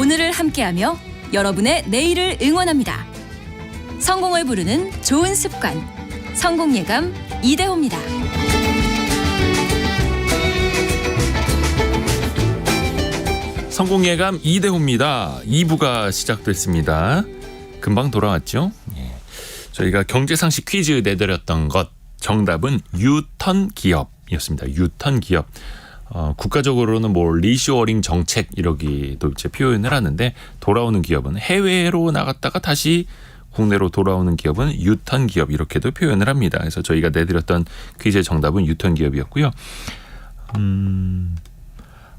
오늘을 함께하며 여러분의 내일을 응원합니다. 성공을 부르는 좋은 습관, 성공예감 이대호입니다. 성공예감 이대호입니다. 2부가 시작됐습니다. 금방 돌아왔죠? 저희가 경제상식 퀴즈 내드렸던 것 정답은 유턴 기업이었습니다. 유턴 기업. 국가적으로는 뭐 리쇼어링 정책 이러기도 이제 표현을 하는데 돌아오는 기업은 해외로 나갔다가 다시 국내로 돌아오는 기업은 유턴 기업 이렇게도 표현을 합니다. 그래서 저희가 내드렸던 퀴즈의 정답은 유턴 기업이었고요.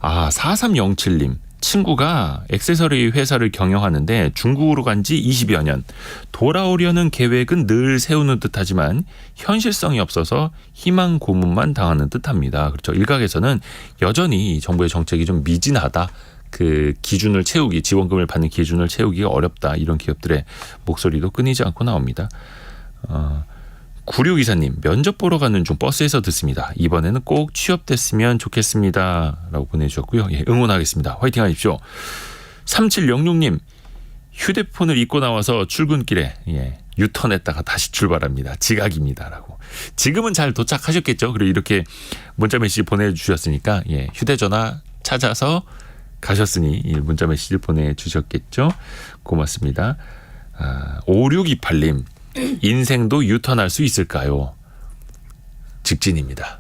4307님. 친구가 액세서리 회사를 경영하는데 중국으로 간 지 20여 년. 돌아오려는 계획은 늘 세우는 듯하지만 현실성이 없어서 희망 고문만 당하는 듯합니다. 그렇죠. 일각에서는 여전히 정부의 정책이 좀 미진하다. 그 기준을 채우기, 지원금을 받는 기준을 채우기가 어렵다. 이런 기업들의 목소리도 끊이지 않고 나옵니다. 9624님, 면접 보러 가는 중 버스에서 듣습니다. 이번에는 꼭 취업됐으면 좋겠습니다. 라고 보내주셨고요. 응원하겠습니다. 화이팅 하십시오. 3706님, 휴대폰을 잊고 나와서 출근길에 유턴했다가 다시 출발합니다. 지각입니다. 라고. 지금은 잘 도착하셨겠죠? 그리고 이렇게 문자 메시지 보내주셨으니까 휴대전화 찾아서 가셨으니 문자 메시지를 보내주셨겠죠? 고맙습니다. 5628님, 인생도 유턴할 수 있을까요? 직진입니다.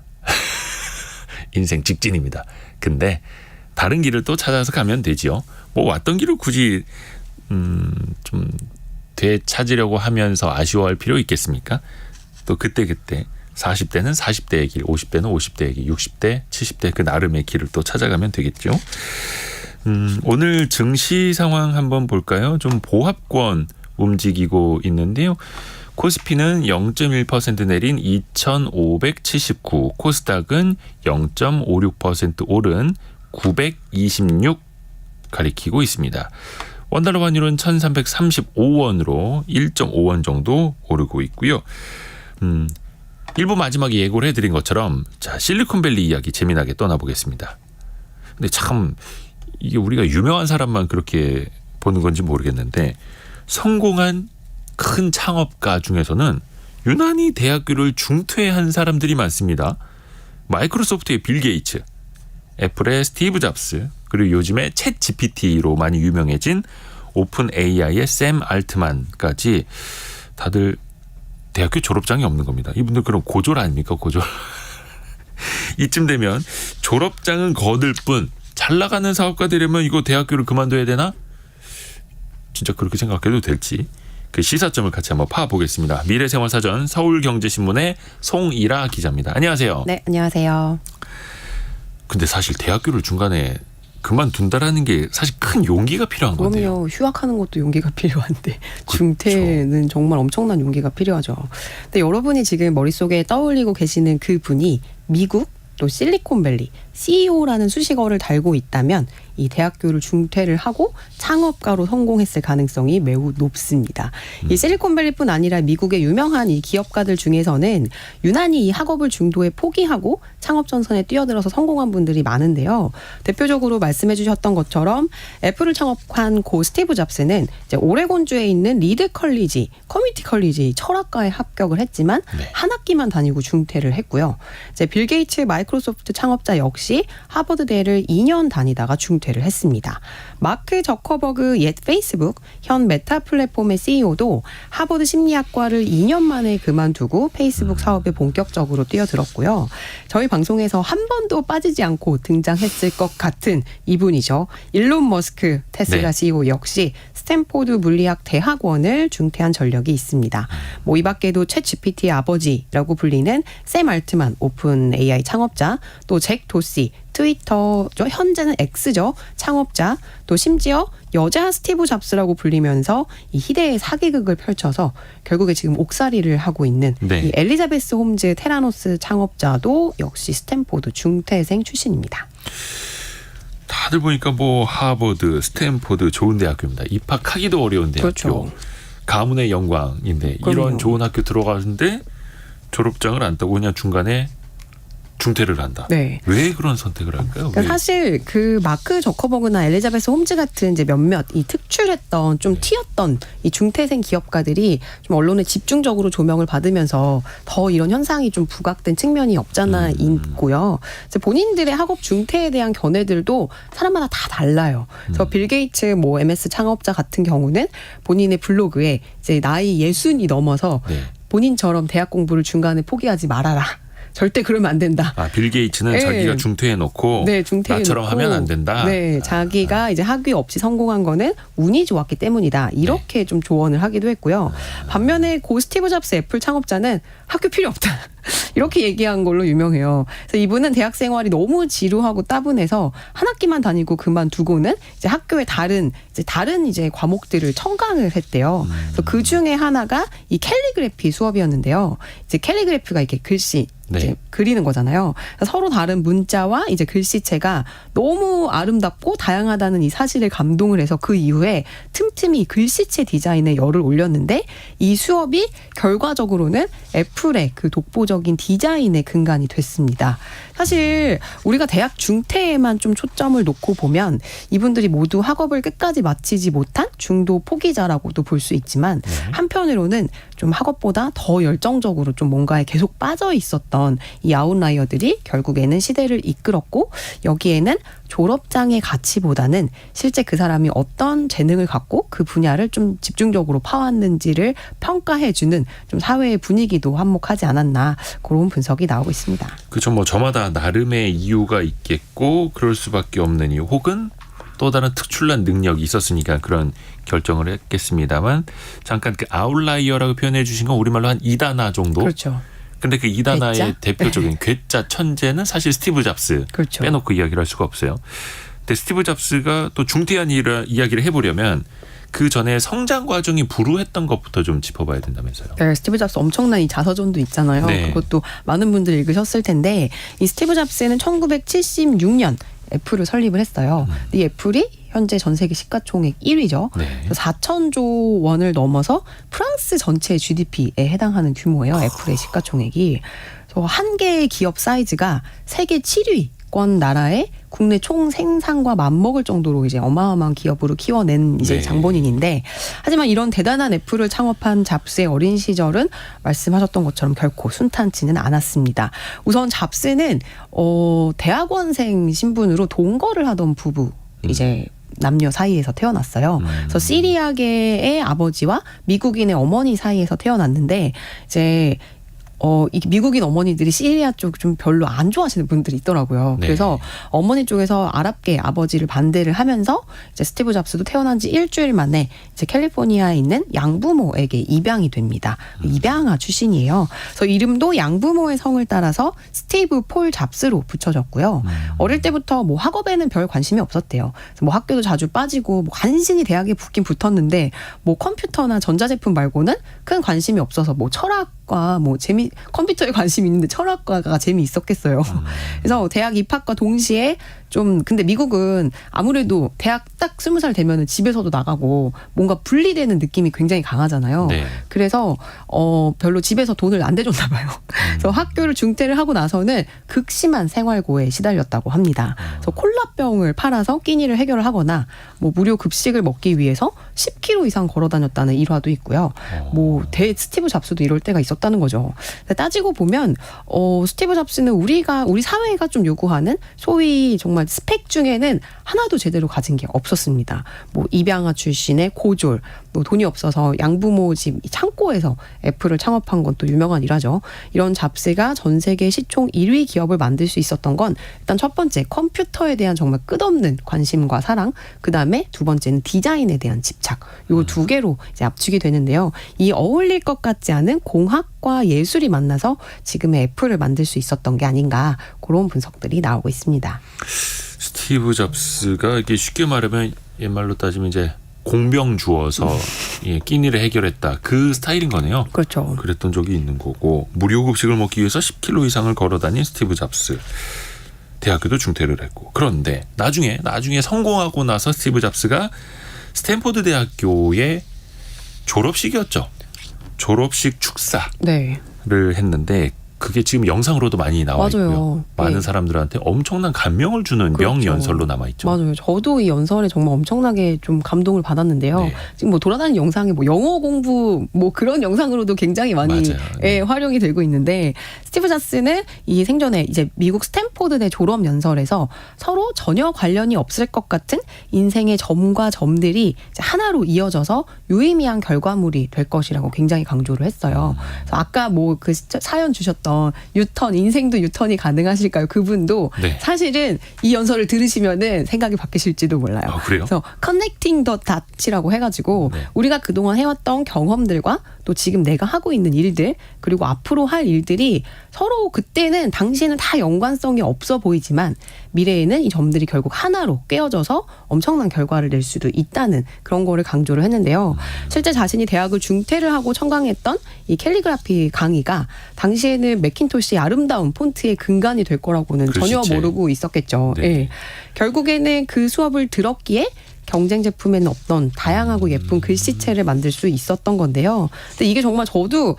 인생 직진입니다. 근데 다른 길을 또 찾아서 가면 되지요. 뭐 왔던 길을 굳이 좀 되찾으려고 하면서 아쉬워할 필요 있겠습니까? 또 그때그때 40대는 40대의 길, 50대는 50대의 길, 60대, 70대 그 나름의 길을 또 찾아가면 되겠죠. 오늘 증시 상황 한번 볼까요? 좀 보합권 움직이고 있는데요. 코스피는 0.1% 내린 2,579, 코스닥은 0.56% 오른 926 가리키고 있습니다. 원달러 환율은 1,335원으로 1.5원 정도 오르고 있고요. 1부 마지막에 예고를 해드린 것처럼 자, 실리콘밸리 이야기 재미나게 떠나보겠습니다. 근데 참 이게 우리가 유명한 사람만 그렇게 보는 건지 모르겠는데 성공한 큰 창업가 중에서는 유난히 대학교를 중퇴한 사람들이 많습니다. 마이크로소프트의 빌 게이츠, 애플의 스티브 잡스, 그리고 요즘에 챗 GPT로 많이 유명해진 오픈 AI의 샘 알트만까지 다들 대학교 졸업장이 없는 겁니다. 이분들 그럼 고졸 아닙니까? 고졸. 이쯤 되면 졸업장은 거들 뿐 잘 나가는 사업가 되려면 이거 대학교를 그만둬야 되나? 진짜 그렇게 생각해도 될지 그 시사점을 같이 한번 파보겠습니다. 미래생활사전 서울경제신문의 송이라 기자입니다. 안녕하세요. 네, 안녕하세요. 근데 사실 대학교를 중간에 그만둔다라는 게 사실 큰 용기가 필요한 건데요. 그럼요. 휴학하는 것도 용기가 필요한데 중퇴는 정말 엄청난 용기가 필요하죠. 근데 여러분이 지금 머릿속에 떠올리고 계시는 그 분이 미국 또 실리콘밸리 CEO라는 수식어를 달고 있다면 이 대학교를 중퇴를 하고 창업가로 성공했을 가능성이 매우 높습니다. 이 실리콘밸리뿐 아니라 미국의 유명한 이 기업가들 중에서는 유난히 이 학업을 중도에 포기하고 창업 전선에 뛰어들어서 성공한 분들이 많은데요. 대표적으로 말씀해 주셨던 것처럼 애플을 창업한 고 스티브 잡스는 이제 오레곤주에 있는 리드 컬리지, 커뮤니티 컬리지 철학과에 합격을 했지만 한 학기만 다니고 중퇴를 했고요. 이제 빌 게이츠 마이크로소프트 창업자 역시 하버드대를 2년 다니다가 중퇴를 했습니다. 마크 저커버그 옛 페이스북, 현 메타 플랫폼의 CEO도 하버드 심리학과를 2년 만에 그만두고 페이스북 사업에 본격적으로 뛰어들었고요. 저희 방송에서 한 번도 빠지지 않고 등장했을 것 같은 이분이죠. 일론 머스크 테슬라 CEO 역시 스탠포드 물리학 대학원을 중퇴한 전력이 있습니다. 뭐 이 밖에도 챗 GPT의 아버지라고 불리는 샘 알트만 오픈 AI 창업자, 또 잭 도시 트위터죠. 현재는 X죠. 창업자, 또 심지어 여자 스티브 잡스라고 불리면서 이 희대의 사기극을 펼쳐서 결국에 지금 옥살이를 하고 있는 이 엘리자베스 홈즈 테라노스 창업자도 역시 스탠포드 중퇴생 출신입니다. 다들 보니까 뭐 하버드, 스탠포드 좋은 대학교입니다. 입학하기도 어려운 대학교. 그렇죠. 가문의 영광인데 그럼요. 이런 좋은 학교 들어가는데 졸업장을 안 따고 그냥 중간에 중퇴를 한다. 네. 왜 그런 선택을 할까요? 그러니까 사실 그 마크 저커버그나 엘리자베스 홈즈 같은 이제 몇몇 이 특출했던 좀 튀었던 이 중퇴생 기업가들이 좀 언론에 집중적으로 조명을 받으면서 더 이런 현상이 좀 부각된 측면이 없잖아 있고요. 그래서 본인들의 학업 중퇴에 대한 견해들도 사람마다 다 달라요. 그래서 빌 게이츠 뭐 MS 창업자 같은 경우는 본인의 블로그에 이제 나이 60이 넘어서 네. 본인처럼 대학 공부를 중간에 포기하지 말아라. 절대 그러면 안 된다. 빌 게이츠는 네. 자기가 중퇴해놓고 네, 중퇴해놓고 나처럼 하면 안 된다. 네, 자기가 이제 학위 없이 성공한 거는 운이 좋았기 때문이다. 이렇게 네. 좀 조언을 하기도 했고요. 반면에 고 스티브 잡스 애플 창업자는 학교 필요 없다. 이렇게 얘기한 걸로 유명해요. 그래서 이분은 대학 생활이 너무 지루하고 따분해서 한 학기만 다니고 그만두고는 이제 학교의 다른 이제 과목들을 청강을 했대요. 그래서 그 중에 하나가 이 캘리그래피 수업이었는데요. 이제 캘리그래피가 이렇게 글씨 네. 이제 그리는 거잖아요. 서로 다른 문자와 이제 글씨체가 너무 아름답고 다양하다는 이 사실에 감동을 해서 그 이후에 틈틈이 글씨체 디자인에 열을 올렸는데 이 수업이 결과적으로는 애플의 그 독보적인 디자인의 근간이 됐습니다. 사실 우리가 대학 중퇴에만 좀 초점을 놓고 보면 이분들이 모두 학업을 끝까지 마치지 못한 중도 포기자라고도 볼 수 있지만 한편으로는 좀 학업보다 더 열정적으로 좀 뭔가에 계속 빠져 있었던 이 아웃라이어들이 결국에는 시대를 이끌었고 여기에는 졸업장의 가치보다는 실제 그 사람이 어떤 재능을 갖고 그 분야를 좀 집중적으로 파왔는지를 평가해주는 좀 사회의 분위기도 한몫하지 않았나 그런 분석이 나오고 있습니다. 그렇죠. 뭐 저마다 나름의 이유가 있겠고 그럴 수밖에 없는 이유 혹은 또 다른 특출난 능력이 있었으니까 그런 결정을 했겠습니다만 잠깐 그 아웃라이어라고 표현해 주신 건 우리말로 한 2단화 정도. 그렇죠. 근데 그 2단화의 괴짜? 대표적인 괴짜 천재는 사실 스티브 잡스. 그렇죠. 빼놓고 이야기를 할 수가 없어요. 근데 스티브 잡스가 또 중퇴한 이야기를 해보려면 그 전에 성장 과정이 불우했던 것부터 좀 짚어봐야 된다면서요. 네, 스티브 잡스 엄청난 이 자서전도 있잖아요. 네. 그것도 많은 분들이 읽으셨을 텐데 이 스티브 잡스는 1976년 애플을 설립을 했어요. 이 애플이 현재 전 세계 시가총액 1위죠. 네. 4천조 원을 넘어서 프랑스 전체 GDP에 해당하는 규모예요. 애플의 시가총액이. 그래서 한 개의 기업 사이즈가 세계 7위권 나라의 국내 총 생산과 맞먹을 정도로 이제 어마어마한 기업으로 키워낸 이제 네. 장본인인데 하지만 이런 대단한 애플을 창업한 잡스의 어린 시절은 말씀하셨던 것처럼 결코 순탄치는 않았습니다. 우선 잡스는 대학원생 신분으로 동거를 하던 부부 이제 남녀 사이에서 태어났어요. 그래서 시리아계의 아버지와 미국인의 어머니 사이에서 태어났는데 이제 이 미국인 어머니들이 시리아 쪽 좀 별로 안 좋아하시는 분들이 있더라고요. 네. 그래서 어머니 쪽에서 아랍계 아버지를 반대를 하면서 이제 스티브 잡스도 태어난 지 일주일 만에 이제 캘리포니아에 있는 양부모에게 입양이 됩니다. 입양아 출신이에요. 그래서 이름도 양부모의 성을 따라서 스티브 폴 잡스로 붙여졌고요. 어릴 때부터 뭐 학업에는 별 관심이 없었대요. 그래서 뭐 학교도 자주 빠지고 뭐 간신히 대학에 붙긴 붙었는데 뭐 컴퓨터나 전자제품 말고는 큰 관심이 없어서 뭐 철학과 뭐 컴퓨터에 관심이 있는데 철학과가 재미있었겠어요. 그래서 대학 입학과 동시에 근데 미국은 아무래도 대학 딱 20살 되면은 집에서도 나가고 뭔가 분리되는 느낌이 굉장히 강하잖아요. 네. 그래서 별로 집에서 돈을 안 대줬나 봐요. 그래서 학교를 중퇴를 하고 나서는 극심한 생활고에 시달렸다고 합니다. 그래서 콜라병을 팔아서 끼니를 해결을 하거나 뭐 무료 급식을 먹기 위해서 10km 이상 걸어 다녔다는 일화도 있고요. 뭐 스티브 잡스도 이럴 때가 있었다는 거죠. 따지고 보면 스티브 잡스는 우리 사회가 좀 요구하는 소위 정말 스펙 중에는 하나도 제대로 가진 게 없었습니다. 뭐 입양아 출신의 고졸, 뭐 돈이 없어서 양부모 집 창고에서 애플을 창업한 건 또 유명한 일화죠. 이런 잡스가 전 세계 시총 1위 기업을 만들 수 있었던 건 일단 첫 번째 컴퓨터에 대한 정말 끝없는 관심과 사랑, 그 다음에 두 번째는 디자인에 대한 집착. 요 두 개로 이제 압축이 되는데요. 이 어울릴 것 같지 않은 공학과 예술이 만나서 지금의 애플을 만들 수 있었던 게 아닌가 그런 분석들이 나오고 있습니다. 스티브 잡스가 이게 쉽게 말하면 옛말로 따지면 이제 공병 주어서 끼니를 해결했다. 그 스타일인 거네요. 그렇죠. 그랬던 적이 있는 거고 무료 급식을 먹기 위해서 10km 이상을 걸어 다닌 스티브 잡스. 대학교도 중퇴를 했고. 그런데 나중에 성공하고 나서 스티브 잡스가 스탠포드 대학교의 졸업식이었죠. 졸업식 축사를 네. 했는데 그게 지금 영상으로도 많이 나와 맞아요. 있고요. 많은 네. 사람들한테 엄청난 감명을 주는 그렇죠. 명연설로 남아 있죠. 맞아요. 저도 이 연설에 정말 엄청나게 좀 감동을 받았는데요. 네. 지금 뭐 돌아다니는 영상에 뭐 영어 공부 뭐 그런 영상으로도 굉장히 많이 맞아요. 네. 활용이 되고 있는데 스티브 잡스는 이 생전에 이제 미국 스탠포드대 졸업 연설에서 서로 전혀 관련이 없을 것 같은 인생의 점과 점들이 이제 하나로 이어져서 유의미한 결과물이 될 것이라고 굉장히 강조를 했어요. 그래서 아까 뭐 그 사연 주셨던 유턴, 인생도 유턴이 가능하실까요? 그분도 네. 사실은 이 연설을 들으시면은 생각이 바뀌실지도 몰라요. 아, 그래요? 그래서 커넥팅 더 닷이라고 해가지고 네. 우리가 그동안 해왔던 경험들과 또 지금 내가 하고 있는 일들 그리고 앞으로 할 일들이 서로 그때는 당시에는 다 연관성이 없어 보이지만 미래에는 이 점들이 결국 하나로 꿰어져서 엄청난 결과를 낼 수도 있다는 그런 거를 강조를 했는데요. 실제 자신이 대학을 중퇴를 하고 청강했던 이 캘리그라피 강의가 당시에는 맥킨토시의 아름다운 폰트의 근간이 될 거라고는 전혀 글씨체. 모르고 있었겠죠. 네. 예. 결국에는 그 수업을 들었기에 경쟁 제품에는 없던 다양하고 예쁜 글씨체를 만들 수 있었던 건데요. 근데 이게 정말 저도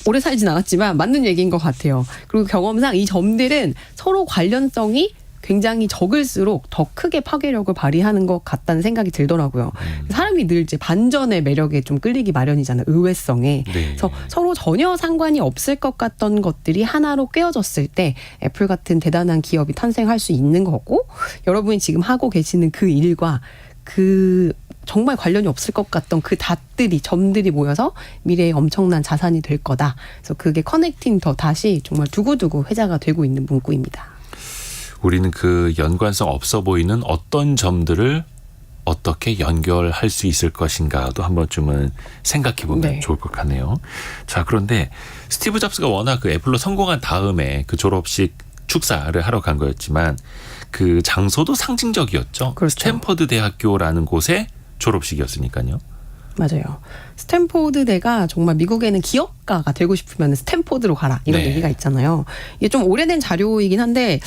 오래 살진 않았지만 맞는 얘기인 것 같아요. 그리고 경험상 이 점들은 서로 관련성이 굉장히 적을수록 더 크게 파괴력을 발휘하는 것 같다는 생각이 들더라고요. 사람이 늘 이제 반전의 매력에 좀 끌리기 마련이잖아요. 의외성에. 네. 그래서 서로 전혀 상관이 없을 것 같던 것들이 하나로 꿰어졌을 때 애플 같은 대단한 기업이 탄생할 수 있는 거고 여러분이 지금 하고 계시는 그 일과 그 정말 관련이 없을 것 같던 그 닷들이 점들이 모여서 미래의 엄청난 자산이 될 거다. 그래서 그게 커넥팅 더 닷이 정말 두고두고 회자가 되고 있는 문구입니다. 우리는 그 연관성 없어 보이는 어떤 점들을 어떻게 연결할 수 있을 것인가도 한 번쯤은 생각해 보면 네. 좋을 것 같네요. 자, 그런데 스티브 잡스가 워낙 그 애플로 성공한 다음에 그 졸업식 축사를 하러 간 거였지만 그 장소도 상징적이었죠. 그렇죠. 스탠퍼드 대학교라는 곳의 졸업식이었으니까요. 맞아요. 스탠포드대가 정말 미국에는 기업가가 되고 싶으면 스탠포드로 가라 이런 네. 얘기가 있잖아요. 이게 좀 오래된 자료이긴 한데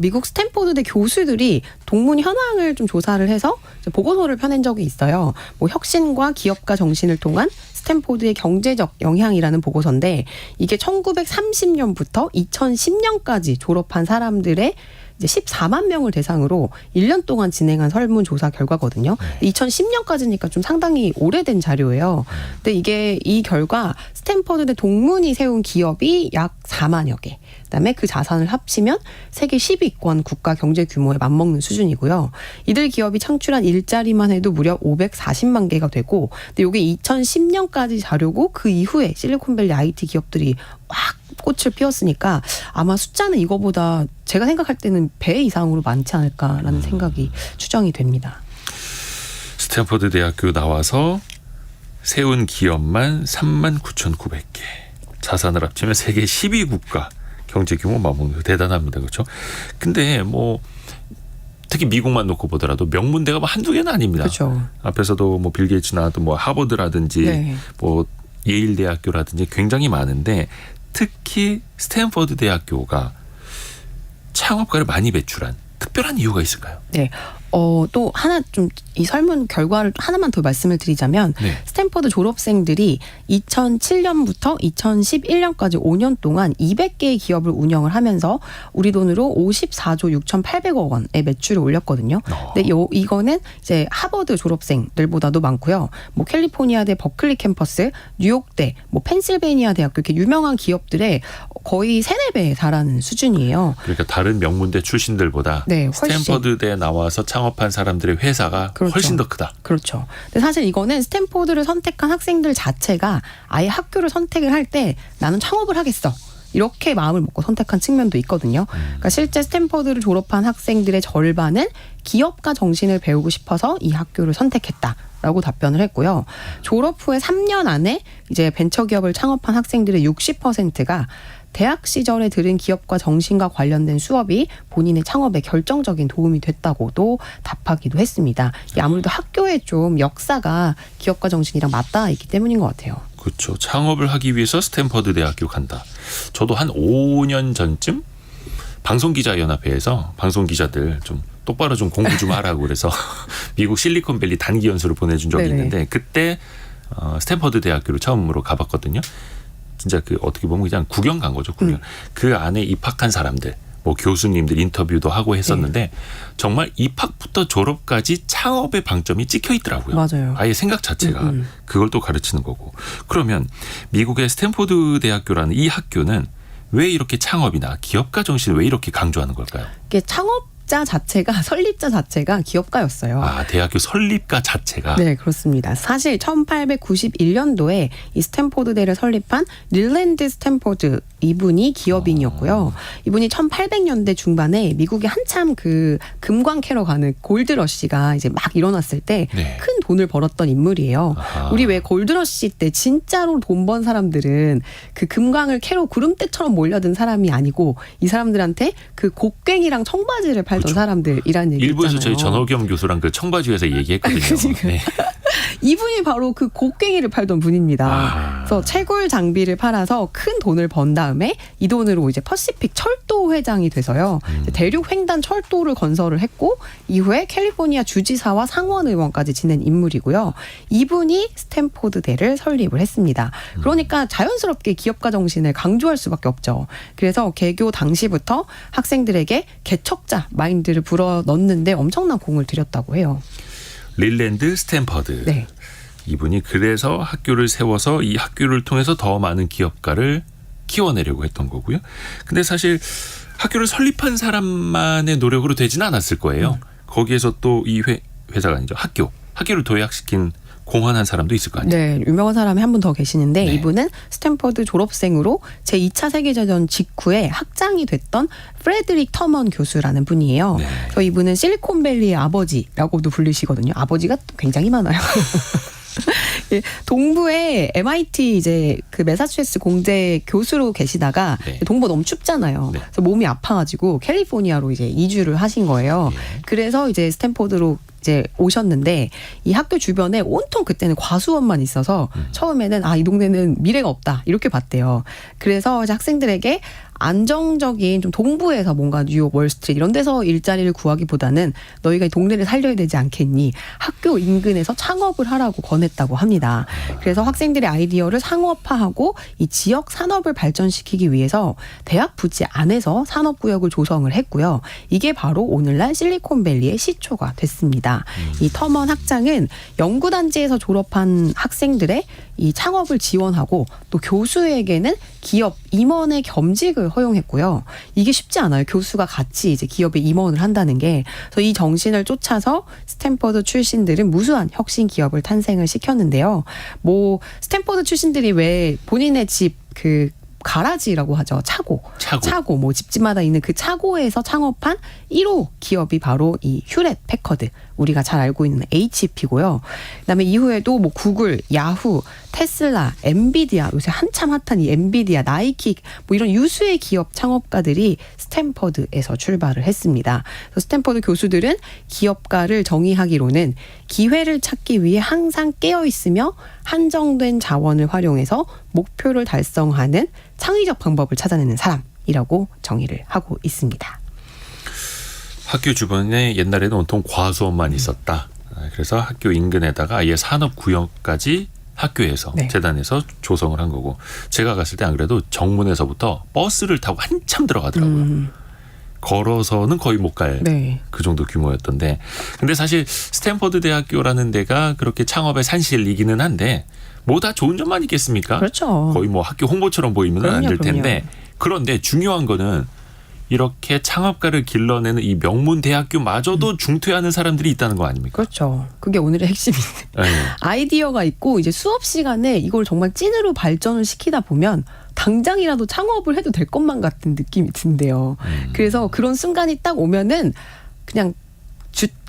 미국 스탠포드대 교수들이 동문 현황을 좀 조사를 해서 이제 보고서를 펴낸 적이 있어요. 뭐 혁신과 기업가 정신을 통한 스탠포드의 경제적 영향이라는 보고서인데 이게 1930년부터 2010년까지 졸업한 사람들의 이제 14만 명을 대상으로 1년 동안 진행한 설문조사 결과거든요. 2010년까지니까 좀 상당히 오래된 자료예요. 근데 이게 이 결과 스탠퍼드대 동문이 세운 기업이 약 4만여 개. 그다음에 그 자산을 합치면 세계 10위권 국가 경제 규모에 맞먹는 수준이고요. 이들 기업이 창출한 일자리만 해도 무려 540만 개가 되고 근데 이게 2010년까지 자료고 그 이후에 실리콘밸리 IT 기업들이 확 꽃을 피웠으니까 아마 숫자는 이거보다 제가 생각할 때는 배 이상으로 많지 않을까라는 생각이 추정이 됩니다. 스탠퍼드 대학교 나와서 세운 기업만 39,900개. 자산을 합치면 세계 10위 국가 경제 규모 맞먹는 대단합니다. 그렇죠? 근데 뭐 특히 미국만 놓고 보더라도 명문대가 뭐 한두 개는 아닙니다. 그렇죠. 앞에서도 뭐 빌 게이츠나 또 뭐 하버드라든지 네. 뭐 예일 대학교라든지 굉장히 많은데 특히 스탠퍼드 대학교가 창업가를 많이 배출한 특별한 이유가 있을까요? 네. 또 하나 좀 이 설문 결과를 하나만 더 말씀을 드리자면 네. 스탠퍼드 졸업생들이 2007년부터 2011년까지 5년 동안 200개의 기업을 운영을 하면서 우리 돈으로 54조 6,800억 원의 매출을 올렸거든요. 근데 이거는 이제 하버드 졸업생들보다도 많고요. 뭐 캘리포니아대 버클리 캠퍼스, 뉴욕대, 뭐 펜실베이니아 대학교 이렇게 유명한 기업들의 거의 3-4배에 달하는 수준이에요. 그러니까 다른 명문대 출신들보다 네, 훨씬. 스탠퍼드대 나와서 창업한 사람들의 회사가 그렇죠. 훨씬 더 크다. 그렇죠. 근데 사실 이거는 스탠포드를 선택한 학생들 자체가 아예 학교를 선택을 할 때 나는 창업을 하겠어. 이렇게 마음을 먹고 선택한 측면도 있거든요. 그러니까 실제 스탠퍼드를 졸업한 학생들의 절반은 기업가 정신을 배우고 싶어서 이 학교를 선택했다라고 답변을 했고요. 졸업 후에 3년 안에 이제 벤처기업을 창업한 학생들의 60%가 대학 시절에 들은 기업과 정신과 관련된 수업이 본인의 창업에 결정적인 도움이 됐다고도 답하기도 했습니다. 이게 아무래도 학교에 좀 역사가 기업과 정신이랑 맞닿아 있기 때문인 것 같아요. 그렇죠. 창업을 하기 위해서 스탠퍼드 대학교 간다. 저도 한 5년 전쯤 방송기자연합회에서 방송기자들 좀 똑바로 좀 공부 좀 하라고 그래서 미국 실리콘밸리 단기 연수를 보내준 적이 네네. 있는데 그때 스탠퍼드 대학교를 처음으로 가봤거든요. 진짜 그 어떻게 보면 그냥 구경 간 거죠. 구경. 그 안에 입학한 사람들, 뭐 교수님들 인터뷰도 하고 했었는데 정말 입학부터 졸업까지 창업의 방점이 찍혀 있더라고요. 맞아요. 아예 생각 자체가 그걸 또 가르치는 거고. 그러면 미국의 스탠포드 대학교라는 이 학교는 왜 이렇게 창업이나 기업가 정신을 왜 이렇게 강조하는 걸까요? 이게 창업자 자체가 설립자 자체가 기업가였어요. 아, 대학교 설립가 자체가. 네, 그렇습니다. 사실 1891년도에 이 스탠포드대를 설립한 릴랜드 스탠포드 이분이 기업인이었고요. 이분이 1800년대 중반에 미국에 한참 그 금광 캐러 가는 골드러시가 이제 막 일어났을 때 큰 네. 돈을 벌었던 인물이에요. 아하. 우리 왜 골드러시 때 진짜로 돈 번 사람들은 그 금광을 캐러 구름대처럼 몰려든 사람이 아니고 이 사람들한테 그 곡괭이랑 청바지를 팔던 그렇죠. 사람들이라는 얘기 일부에서 있잖아요. 저희 전호겸 교수랑 그 청바지에서 얘기했거든요. 그러니까. 네. 이분이 바로 그 곡괭이를 팔던 분입니다. 아. 그래서 채굴 장비를 팔아서 큰 돈을 번 다음에 이 돈으로 이제 퍼시픽 철도 회장이 돼서요. 대륙 횡단 철도를 건설을 했고 이후에 캘리포니아 주지사와 상원 의원까지 지낸 인물이고요. 이분이 스탠포드대를 설립을 했습니다. 그러니까 자연스럽게 기업가 정신을 강조할 수밖에 없죠. 그래서 개교 당시부터 학생들에게 개척자 마인드를 불어넣는데 엄청난 공을 들였다고 해요. 릴랜드 스탠퍼드. 네. 이분이 그래서 학교를 세워서 이 학교를 통해서 더 많은 기업가를 키워내려고 했던 거고요. 근데 사실 학교를 설립한 사람만의 노력으로 되지는 않았을 거예요. 거기에서 또 이 회사가 아니죠. 학교를 도약시킨 공헌한 사람도 있을 거 아니에요. 네, 유명한 사람이 한 분 더 계시는데 네. 이분은 스탠퍼드 졸업생으로 제2차 세계대전 직후에 학장이 됐던 프레드릭 터먼 교수라는 분이에요. 네. 그래서 이분은 실리콘밸리의 아버지라고도 불리시거든요. 아버지가 또 굉장히 많아요. 예, 동부에 MIT 이제 그 매사추세츠 공대 교수로 계시다가 네. 동부 너무 춥잖아요. 네. 그래서 몸이 아파가지고 캘리포니아로 이제 이주를 하신 거예요. 예. 그래서 이제 스탠포드로 이제 오셨는데 이 학교 주변에 온통 그때는 과수원만 있어서 처음에는 이 동네는 미래가 없다 이렇게 봤대요. 그래서 이제 학생들에게 안정적인 좀 동부에서 뭔가 뉴욕, 월스트리트 이런 데서 일자리를 구하기보다는 너희가 이 동네를 살려야 되지 않겠니? 학교 인근에서 창업을 하라고 권했다고 합니다. 그래서 학생들의 아이디어를 상업화하고 이 지역 산업을 발전시키기 위해서 대학 부지 안에서 산업구역을 조성을 했고요. 이게 바로 오늘날 실리콘밸리의 시초가 됐습니다. 이 터먼 학장은 연구단지에서 졸업한 학생들의 이 창업을 지원하고 또 교수에게는 기업 임원의 겸직을 허용했고요. 이게 쉽지 않아요. 교수가 같이 이제 기업에 임원을 한다는 게. 그래서 이 정신을 쫓아서 스탠퍼드 출신들은 무수한 혁신 기업을 탄생을 시켰는데요. 뭐 스탠퍼드 출신들이 왜 본인의 집 그 가라지라고 하죠. 차고. 뭐 집집마다 있는 그 차고에서 창업한 1호 기업이 바로 이 휴렛 패커드. 우리가 잘 알고 있는 HP고요. 그다음에 이후에도 뭐 구글, 야후, 테슬라, 엔비디아, 요새 한참 핫한 이 엔비디아, 나이키 뭐 이런 유수의 기업 창업가들이 스탠퍼드에서 출발을 했습니다. 그래서 스탠퍼드 교수들은 기업가를 정의하기로는 기회를 찾기 위해 항상 깨어 있으며 한정된 자원을 활용해서 목표를 달성하는 창의적 방법을 찾아내는 사람이라고 정의를 하고 있습니다. 학교 주변에 옛날에는 온통 과수원만 있었다. 그래서 학교 인근에다가 아예 산업구역까지 학교에서 네. 재단에서 조성을 한 거고 제가 갔을 때 안 그래도 정문에서부터 버스를 타고 한참 들어가더라고요. 걸어서는 거의 못 갈 네. 그 정도 규모였던데 근데 사실 스탠퍼드 대학교라는 데가 그렇게 창업의 산실이기는 한데 뭐 다 좋은 점만 있겠습니까? 그렇죠. 거의 뭐 학교 홍보처럼 보이면 안 될 그럼요. 텐데 그런데 중요한 거는 이렇게 창업가를 길러내는 이 명문 대학교마저도 중퇴하는 사람들이 있다는 거 아닙니까? 그렇죠. 그게 오늘의 핵심인데. 네. 아이디어가 있고 이제 수업 시간에 이걸 정말 찐으로 발전을 시키다 보면 당장이라도 창업을 해도 될 것만 같은 느낌이 든대요. 그래서 그런 순간이 딱 오면은 그냥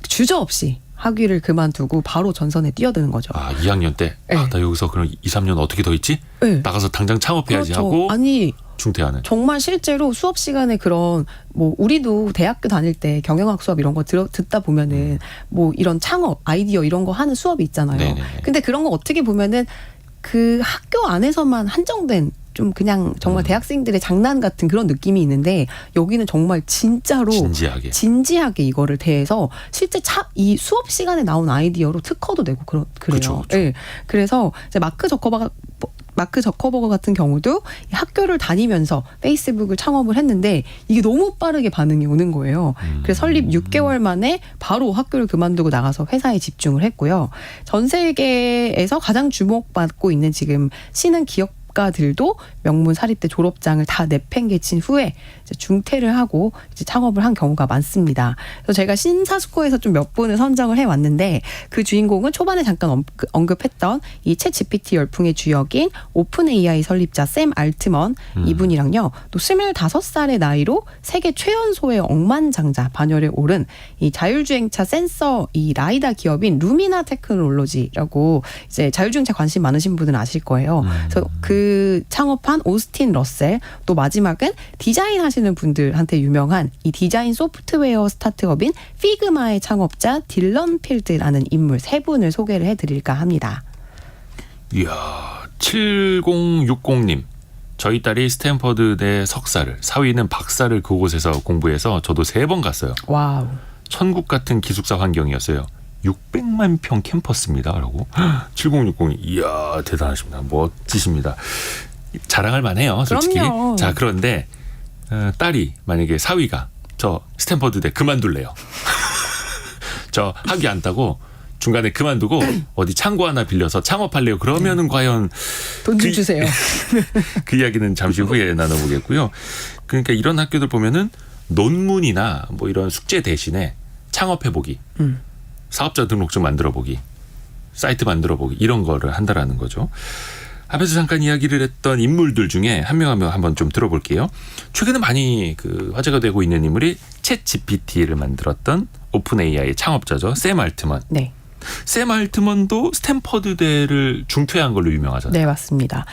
주저없이 학위를 그만두고 바로 전선에 뛰어드는 거죠. 2학년 때 네. 나 여기서 그럼 2, 3년 어떻게 더 있지? 네. 나가서 당장 창업해야지 그렇죠. 하고 아니 중퇴하는. 정말 실제로 수업 시간에 그런 뭐 우리도 대학교 다닐 때 경영학 수업 이런 거 듣다 보면은 뭐 이런 창업 아이디어 이런 거 하는 수업이 있잖아요. 네네. 근데 그런 거 어떻게 보면은 그 학교 안에서만 한정된 좀 그냥 정말 대학생들의 장난 같은 그런 느낌이 있는데 여기는 정말 진짜로 진지하게 이거를 대해서 실제 이 수업 시간에 나온 아이디어로 특허도 내고 그래요. 그렇죠. 네. 그래서 이제 마크 마크 저커버거 같은 경우도 학교를 다니면서 페이스북을 창업을 했는데 이게 너무 빠르게 반응이 오는 거예요. 그래서 설립 6개월 만에 바로 학교를 그만두고 나가서 회사에 집중을 했고요. 전 세계에서 가장 주목받고 있는 지금 신흥 기업가들도 명문 사립대 졸업장을 다 내팽개친 후에 이제 중퇴를 하고 이제 창업을 한 경우가 많습니다. 그래서 제가 심사숙고해서 좀 몇 분을 선정을 해왔는데 그 주인공은 초반에 잠깐 언급했던 이 챗 GPT 열풍의 주역인 오픈 AI 설립자 샘 알트먼 이분이랑요. 또 25살의 나이로 세계 최연소의 억만장자 반열에 오른 이 자율주행차 센서 이 라이다 기업인 루미나 테크놀로지라고 이제 자율주행차 관심 많으신 분들은 아실 거예요. 그래서 그 창업한 오스틴 러셀 또 마지막은 디자인 하시는 분들한테 유명한 이 디자인 소프트웨어 스타트업인 피그마의 창업자 딜런 필드라는 인물 세 분을 소개를 해드릴까 합니다. 이야, 7060님. 저희 딸이 스탠퍼드대 석사를, 사위는 박사를 그곳에서 공부해서 저도 3번 갔어요. 와우. 천국 같은 기숙사 환경이었어요. 600만 평 캠퍼스입니다. 라고. 7060. 이야, 대단하십니다. 멋지십니다. 자랑할 만해요. 솔직히. 그럼요. 자, 그런데 딸이 만약에 사위가 저 스탠퍼드대 그만둘래요. 저 학위 안 따고 중간에 그만두고 어디 창고 하나 빌려서 창업할래요. 그러면은 과연 돈 좀 주세요. 그 이야기는 잠시 후에 나눠보겠고요. 그러니까 이런 학교들 보면은 논문이나 뭐 이런 숙제 대신에 창업해보기, 사업자 등록증 만들어보기, 사이트 만들어보기 이런 거를 한다라는 거죠. 앞에서 잠깐 이야기를 했던 인물들 중에 한 명 한번 좀 들어볼게요. 최근에 많이 그 화제가 되고 있는 인물이 챗 GPT를 만들었던 오픈 AI의 창업자죠. 샘 알트먼. 네. 샘 알트먼도 스탠퍼드대를 중퇴한 걸로 유명하잖아요. 네, 맞습니다.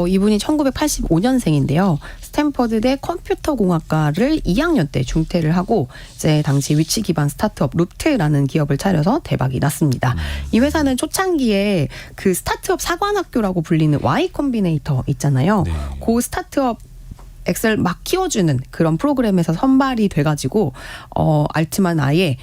이분이 1985년생인데요. 스탠퍼드대 컴퓨터공학과를 2학년 때 중퇴를 하고 이제 당시 위치 기반 스타트업 루트라는 기업을 차려서 대박이 났습니다. 이 회사는 초창기에 그 스타트업 사관학교라고 불리는 Y 콤비네이터 있잖아요. 네. 그 스타트업 엑셀 막 키워주는 그런 프로그램에서 선발이 돼가지고 알트만 아예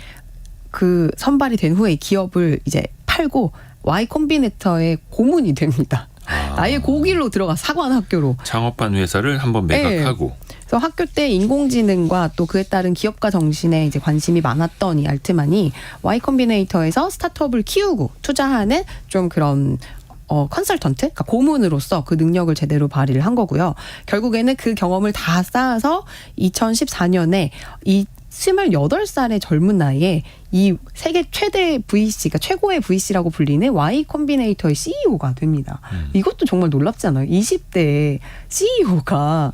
그 선발이 된 후에 기업을 이제 팔고 Y 콤비네이터의 고문이 됩니다. 아예 고길로 들어가 사관학교로. 창업한 회사를 한번 매각하고. 네. 그래서 학교 때 인공지능과 또 그에 따른 기업가 정신에 이제 관심이 많았던 이 알트만이 Y 콤비네이터에서 스타트업을 키우고 투자하는 좀 그런 컨설턴트, 그러니까 고문으로서 그 능력을 제대로 발휘를 한 거고요. 결국에는 그 경험을 다 쌓아서 2014년에 이 28살의 젊은 나이에 이 세계 최대 VC, 그러니까 최고의 VC라고 불리는 Y 콤비네이터의 CEO가 됩니다. 이것도 정말 놀랍지 않아요? 20대의 CEO가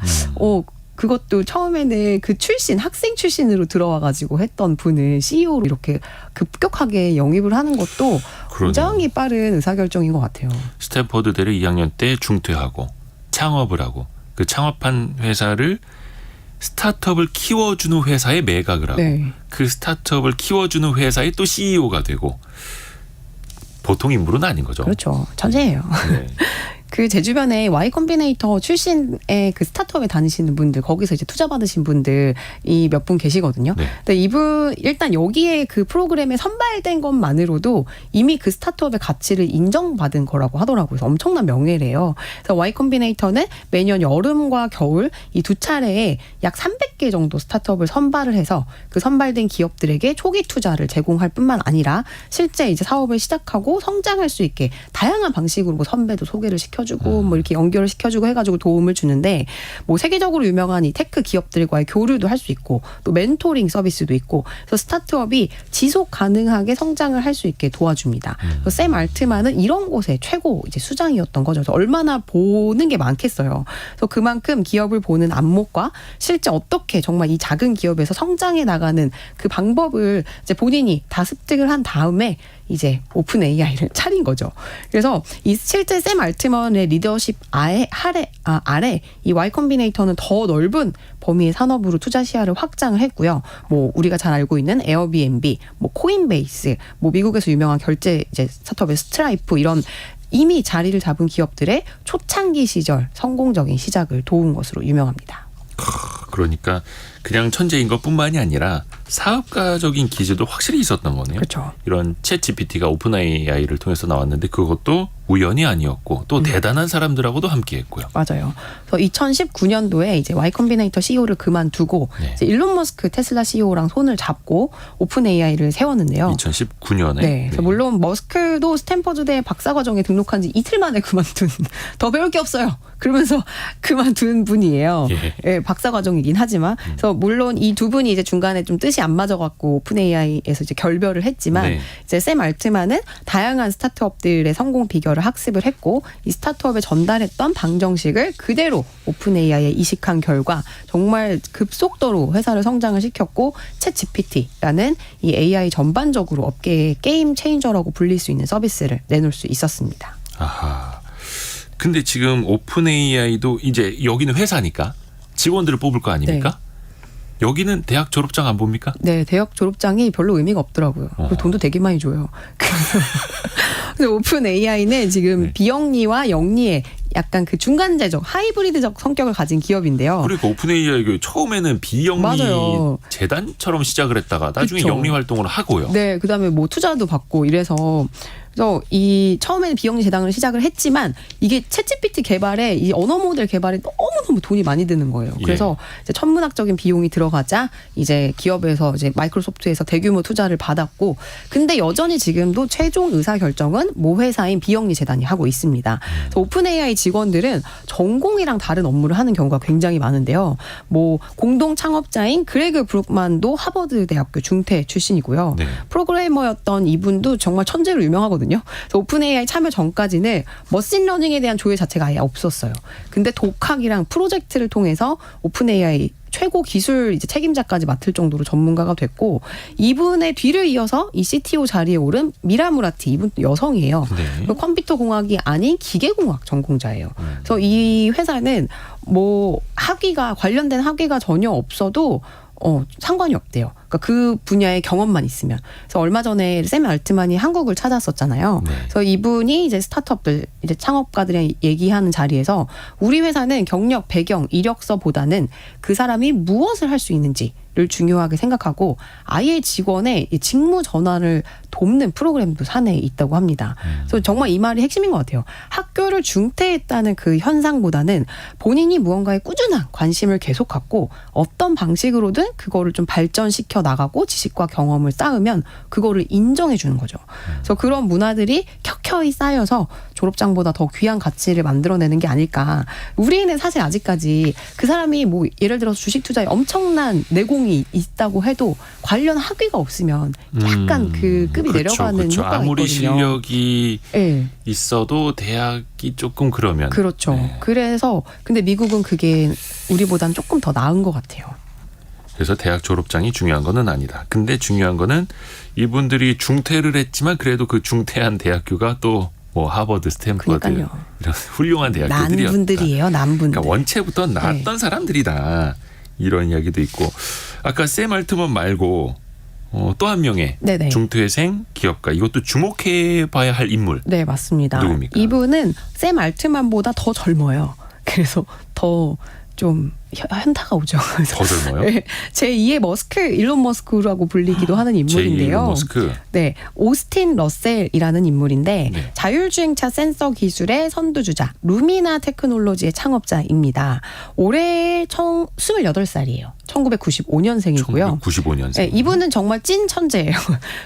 그것도 처음에는 그 학생 출신으로 들어와가지고 했던 분을 CEO로 이렇게 급격하게 영입을 하는 것도 굉장히 빠른 의사결정인 것 같아요. 스탠퍼드대를 2학년 때 중퇴하고 창업을 하고 그 창업한 회사를 스타트업을 키워주는 회사에 매각을 하고 네. 그 스타트업을 키워주는 회사의 또 CEO가 되고 보통 인물은 아닌 거죠. 그렇죠. 천재예요. 네. 그 제 주변에 Y 콤비네이터 출신의 그 스타트업에 다니시는 분들, 거기서 이제 투자 받으신 분들이 몇 분 계시거든요. 네. 근데 이분 일단 여기에 그 프로그램에 선발된 것만으로도 이미 그 스타트업의 가치를 인정받은 거라고 하더라고요. 그래서 엄청난 명예래요. 그래서 Y 콤비네이터는 매년 여름과 겨울 이 두 차례에 약 300개 정도 스타트업을 선발을 해서 그 선발된 기업들에게 초기 투자를 제공할 뿐만 아니라 실제 이제 사업을 시작하고 성장할 수 있게 다양한 방식으로 뭐 선배도 소개를 시켜주고 뭐 이렇게 연결을 시켜주고 해가지고 도움을 주는데 뭐 세계적으로 유명한 이 테크 기업들과의 교류도 할 수 있고 또 멘토링 서비스도 있고 그래서 스타트업이 지속 가능하게 성장을 할 수 있게 도와줍니다. 그래서 샘 알트만은 이런 곳의 최고 이제 수장이었던 거죠. 그래서 얼마나 보는 게 많겠어요. 그래서 그만큼 기업을 보는 안목과 실제 어떻게 정말 이 작은 기업에서 성장해 나가는 그 방법을 이제 본인이 다 습득을 한 다음에 이제 오픈 AI를 차린 거죠. 그래서 이 실제 샘 알트먼의 리더십 아래 이 Y 콤비네이터는 더 넓은 범위의 산업으로 투자 시야를 확장을 했고요. 뭐 우리가 잘 알고 있는 에어비앤비, 뭐 코인베이스, 뭐 미국에서 유명한 결제 이제 스타트업의 스트라이프 이런 이미 자리를 잡은 기업들의 초창기 시절 성공적인 시작을 도운 것으로 유명합니다. 그러니까 그냥 천재인 것뿐만이 아니라 사업가적인 기질도 확실히 있었던 거네요. 그렇죠. 이런 챗 GPT가 오픈 AI를 통해서 나왔는데 그것도 우연이 아니었고 또 대단한 사람들하고도 함께했고요. 맞아요. 그래서 2019년도에 이제 Y 컴비네이터 CEO를 그만두고 네. 이제 일론 머스크 테슬라 CEO랑 손을 잡고 오픈 AI를 세웠는데요. 2019년에. 네. 그래서 물론 머스크도 스탠퍼드대 박사과정에 등록한 지 이틀 만에 그만둔 더 배울 게 없어요. 그러면서 그만둔 분이에요. 예. 예, 박사과정이긴 하지만. 그래서 물론 이 두 분이 이제 중간에 좀 뜻이 안 맞아갖고 오픈 AI에서 이제 결별을 했지만 네. 이제 샘 알트만은 다양한 스타트업들의 성공 비결을 학습을 했고 이 스타트업에 전달했던 방정식을 그대로 오픈 AI에 이식한 결과 정말 급속도로 회사를 성장을 시켰고 챗 GPT라는 이 AI 전반적으로 업계의 게임 체인저라고 불릴 수 있는 서비스를 내놓을 수 있었습니다. 아하. 근데 지금 오픈 AI도 이제 여기는 회사니까 직원들을 뽑을 거 아닙니까? 여기는 대학 졸업장 안 봅니까? 네, 대학 졸업장이 별로 의미가 없더라고요. 그리고 돈도 되게 많이 줘요. 그래서 오픈 AI는 지금 네. 비영리와 영리의 약간 그 중간재적, 하이브리드적 성격을 가진 기업인데요. 그러니까 오픈 AI가 처음에는 비영리 맞아요. 재단처럼 시작을 했다가 나중에 그쵸. 영리 활동을 하고요. 네, 그다음에 뭐 투자도 받고 이래서 그래서 이 처음에는 비영리 재단을 시작을 했지만 이게 챗GPT 개발에 이 언어 모델 개발에 너무너무 돈이 많이 드는 거예요. 그래서 이제 천문학적인 비용이 들어가자 이제 기업에서 이제 마이크로소프트에서 대규모 투자를 받았고 근데 여전히 지금도 최종 의사 결정은 모 회사인 비영리 재단이 하고 있습니다. 그래서 오픈 AI 직원들은 전공이랑 다른 업무를 하는 경우가 굉장히 많은데요. 뭐 공동 창업자인 그레그 브룩만도 하버드 대학교 중퇴 출신이고요. 네. 프로그래머였던 이분도 정말 천재로 유명하거든요. 그래서 오픈 AI 참여 전까지는 머신러닝에 대한 조회 자체가 아예 없었어요. 근데 독학이랑 프로젝트를 통해서 오픈 AI 최고 기술 이제 책임자까지 맡을 정도로 전문가가 됐고 이분의 뒤를 이어서 이 CTO 자리에 오른 미라 무라티 이분 여성이에요. 네. 컴퓨터 공학이 아닌 기계공학 전공자예요. 그래서 이 회사는 뭐 학위가 관련된 학위가 전혀 없어도 상관이 없대요. 그러니까 그 분야의 경험만 있으면. 그래서 얼마 전에 샘 알트만이 한국을 찾았었잖아요. 네. 그래서 이분이 이제 스타트업들, 이제 창업가들이랑 얘기하는 자리에서 우리 회사는 경력, 배경, 이력서보다는 그 사람이 무엇을 할 수 있는지를 중요하게 생각하고 아예 직원의 이 직무 전환을 돕는 프로그램도 사내에 있다고 합니다. 그래서 정말 이 말이 핵심인 것 같아요. 학교를 중퇴했다는 그 현상보다는 본인이 무언가에 꾸준한 관심을 계속 갖고 어떤 방식으로든 그거를 좀 발전시켜 나가고 지식과 경험을 쌓으면 그거를 인정해 주는 거죠. 그래서 그런 문화들이 켜켜이 쌓여서 졸업장보다 더 귀한 가치를 만들어내는 게 아닐까. 우리는 사실 아직까지 그 사람이 뭐 예를 들어서 주식 투자에 엄청난 내공이 있다고 해도 관련 학위가 없으면 약간 그 급이 내려가는 그렇죠. 효과가 아무리 있거든요. 실력이 네. 있어도 대학이 조금 그러면 그렇죠. 네. 그래서 근데 미국은 그게 우리보다는 조금 더 나은 것 같아요. 그래서 대학 졸업장이 중요한 거는 아니다. 근데 중요한 거는 이분들이 중퇴를 했지만 그래도 그 중퇴한 대학교가 또 뭐 하버드, 스탠퍼드 그러니까요. 이런 훌륭한 난 대학교들이었다. 분들이에요. 난 분들. 그러니까 원체부터 나았던 사람들이다. 이런 이야기도 있고 아까 샘 알트먼 말고 또 한 명의 네네. 중퇴생 기업가 이것도 주목해봐야 할 인물. 네, 맞습니다. 누굽니까? 이분은 샘 알트만보다 더 젊어요. 그래서 더 좀 현타가 오죠. 더 젊어요? 네, 제2의 머스크, 일론 머스크라고 불리기도 하는 제2의 인물인데요. 일론 머스크. 네, 오스틴 러셀이라는 인물인데 네. 자율주행차 센서 기술의 선두주자, 루미나 테크놀로지의 창업자입니다. 올해 28살이에요. 1995년생이고요. 1995년생. 네, 이분은 정말 찐 천재예요.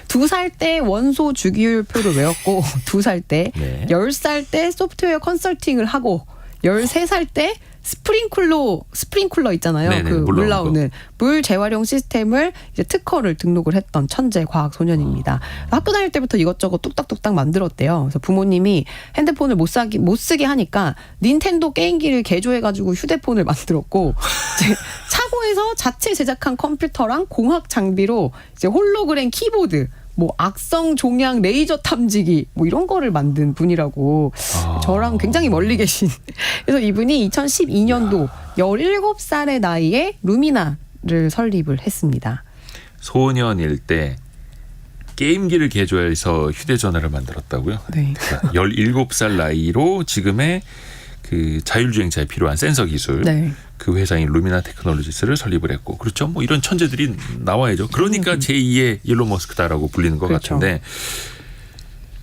2살 때 원소 주기율표를 외웠고 2살 때, 네. 10살 때 소프트웨어 컨설팅을 하고 13살 때 스프링쿨러 있잖아요. 네네, 그 물 물 나오는 나오는 물 재활용 시스템을 이제 특허를 등록을 했던 천재 과학 소년입니다. 학교 다닐 때부터 이것저것 뚝딱뚝딱 만들었대요. 그래서 부모님이 핸드폰을 못 쓰게 하니까 닌텐도 게임기를 개조해가지고 휴대폰을 만들었고 이제 차고에서 자체 제작한 컴퓨터랑 공학 장비로 이제 홀로그램 키보드. 뭐 악성 종양 레이저 탐지기 뭐 이런 거를 만든 분이라고 저랑 굉장히 멀리 계신 그래서 이분이 2012년도 17살의 나이에 루미나를 설립을 했습니다. 소년일 때 게임기를 개조해서 휴대전화를 만들었다고요? 네. 17살 나이로 지금의 그 자율주행차에 필요한 센서 기술 네. 그 회사인 루미나 테크놀로지스를 설립을 했고 그렇죠. 뭐 이런 천재들이 나와야죠. 그러니까 제2의 일론 머스크다라고 불리는 것 그렇죠. 같은데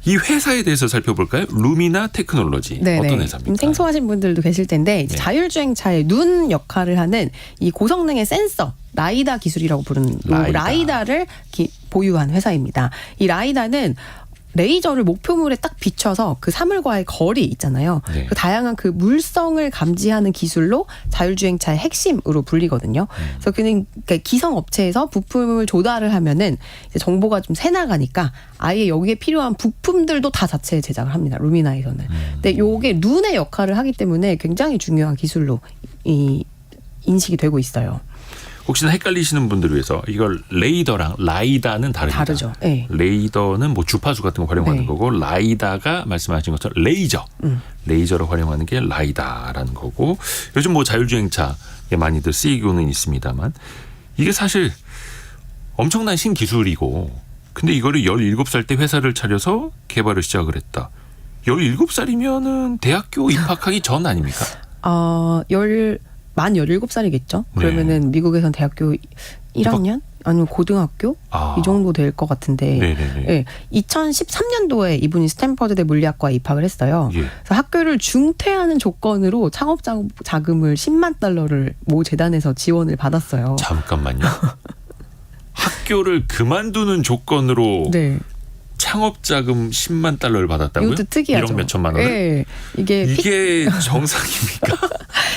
이 회사에 대해서 살펴볼까요? 루미나 테크놀로지. 네네. 어떤 회사입니까? 생소하신 분들도 계실 텐데 네. 자율주행차의 눈 역할을 하는 이 고성능의 센서 라이다 기술이라고 부르는 이 라이다를 보유한 회사입니다. 이 라이다는 레이저를 목표물에 딱 비춰서 그 사물과의 거리 있잖아요. 네. 그 다양한 그 물성을 감지하는 기술로 자율주행차의 핵심으로 불리거든요. 그래서 그냥 기성 업체에서 부품을 조달을 하면은 이제 정보가 좀 새 나가니까 아예 여기에 필요한 부품들도 다 자체 제작을 합니다. 루미나에서는. 근데 요게 눈의 역할을 하기 때문에 굉장히 중요한 기술로 인식이 되고 있어요. 혹시나 헷갈리시는 분들을 위해서 이걸 레이더랑 라이다는 다릅니다. 다르죠. 네. 레이더는 뭐 주파수 같은 거 활용하는 네. 거고 라이다가 말씀하신 것처럼 레이저. 레이저를 활용하는 게 라이다라는 거고 요즘 뭐 자율주행차에 많이들 쓰이고는 있습니다만 이게 사실 엄청난 신기술이고 근데 이거를 17살 때 회사를 차려서 개발을 시작을 했다. 17살이면은 대학교 입학하기 전 아닙니까? 만 17살이겠죠. 네. 그러면은 미국에선 대학교 1학년? 아니면 고등학교? 이 정도 될 것 같은데. 네네네. 네, 2013년도에 이분이 스탠퍼드대 물리학과에 입학을 했어요. 예. 그래서 학교를 중퇴하는 조건으로 창업 자금을 10만 달러를 모 재단에서 지원을 받았어요. 잠깐만요. 학교를 그만두는 조건으로 네. 창업 자금 10만 달러를 받았다고요? 이것도 특이하죠. 1억 몇천만 원을? 네. 이게 정상입니까?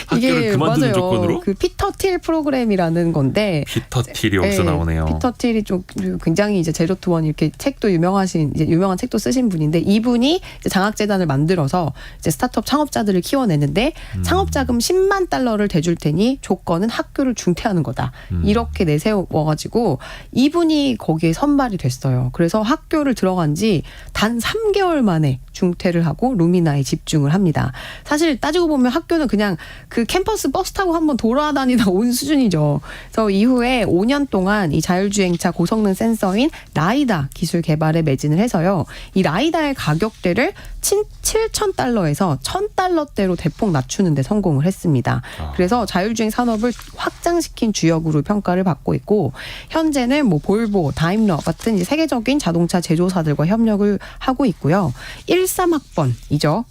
학교를 이게 그만두는 맞아요. 조건으로? 그 피터 틸 프로그램이라는 건데 피터 틸이 어디서 나오네요. 피터 틸이 좀 굉장히 이제 제로 투 원 이렇게 책도 유명한 책도 쓰신 분인데 이분이 이제 장학재단을 만들어서 이제 스타트업 창업자들을 키워내는데 창업자금 10만 달러를 대줄 테니 조건은 학교를 중퇴하는 거다. 이렇게 내세워가지고 이분이 거기에 선발이 됐어요. 그래서 학교를 들어간 지 단 3개월 만에 중퇴를 하고 루미나에 집중을 합니다. 사실 따지고 보면 학교는 그냥 그 캠퍼스 버스 타고 한번 돌아다니다 온 수준이죠. 그래서 이후에 5년 동안 이 자율주행차 고성능 센서인 라이다 기술 개발에 매진을 해서요. 이 라이다의 가격대를 7,000달러에서 1,000달러대로 대폭 낮추는 데 성공을 했습니다. 그래서 자율주행 산업을 확장시킨 주역으로 평가를 받고 있고 현재는 뭐 볼보, 다임러 같은 이제 세계적인 자동차 제조사들과 협력을 하고 있고요. 13학번이죠.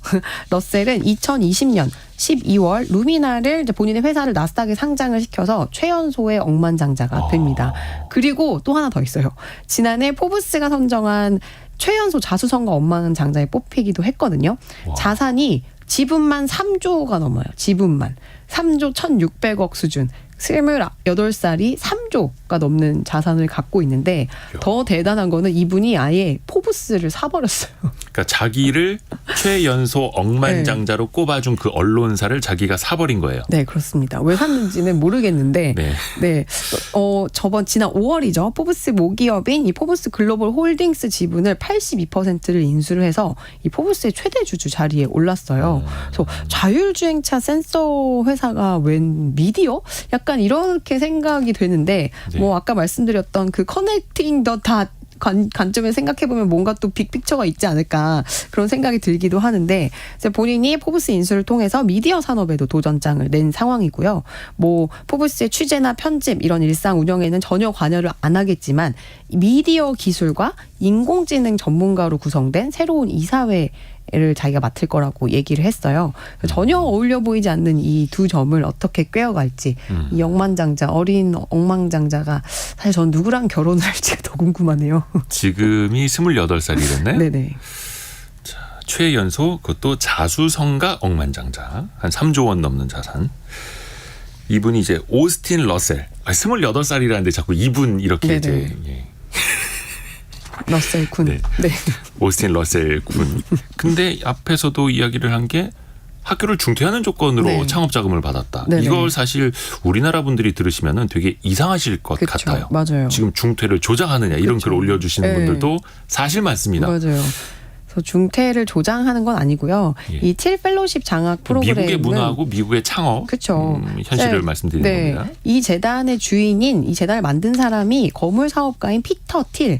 러셀은 2020년 12월 루미나를 이제 본인의 회사를 나스닥에 상장을 시켜서 최연소의 억만장자가 됩니다. 그리고 또 하나 더 있어요. 지난해 포브스가 선정한 최연소 자수성가 억만장자에 뽑히기도 했거든요. 와. 자산이 지분만 3조가 넘어요. 지분만. 3조 1,600억 수준. 28살이 3조가 넘는 자산을 갖고 있는데 더 대단한 거는 이분이 아예 포브스를 사버렸어요. 그러니까 자기를 최연소 억만장자로 꼽아준 그 언론사를 자기가 사버린 거예요. 네, 그렇습니다. 왜 샀는지는 모르겠는데, 네. 지난 5월이죠. 포브스 모기업인 이 포브스 글로벌 홀딩스 지분을 82%를 인수를 해서 이 포브스의 최대 주주 자리에 올랐어요. 그래서 자율주행차 센서 회사가 웬 미디어? 약간 이렇게 생각이 되는데, 네. 뭐 아까 말씀드렸던 그 커넥팅 더 닷 관점에 생각해보면 뭔가 또 빅픽처가 있지 않을까 그런 생각이 들기도 하는데 이제 본인이 포브스 인수를 통해서 미디어 산업에도 도전장을 낸 상황이고요. 뭐 포브스의 취재나 편집 이런 일상 운영에는 전혀 관여를 안 하겠지만 미디어 기술과 인공지능 전문가로 구성된 새로운 이사회를 자기가 맡을 거라고 얘기를 했어요. 전혀 어울려 보이지 않는 이 두 점을 어떻게 꿰어갈지 이 억만장자 어린 억만장자가 사실 전 누구랑 결혼을 할지가 더 궁금하네요. 지금이 28살이랬네. 네네. 자, 최연소 그것도 자수성가 억만장자 한 3조 원 넘는 자산. 이분이 이제 오스틴 러셀. 28살이라는데 자꾸 이분 이렇게 네네. 이제 예. 러셀 군. 네. 네. 오스틴 러셀 군. 근데 앞에서도 이야기를 한 게 학교를 중퇴하는 조건으로 네. 창업 자금을 받았다. 네네. 이걸 사실 우리나라 분들이 들으시면은 되게 이상하실 것 그쵸. 같아요. 맞아요. 지금 중퇴를 조장하느냐 이런 그쵸. 글 올려주시는 네. 분들도 사실 많습니다. 맞아요. 그래서 중퇴를 조장하는 건 아니고요. 예. 이 틸 펠로십 장학 프로그램은 미국의 문화하고 미국의 창업 그쵸. 현실을 네. 말씀드리는 네. 겁니다. 이 재단의 주인인 이 재단을 만든 사람이 거물 사업가인 피터 틸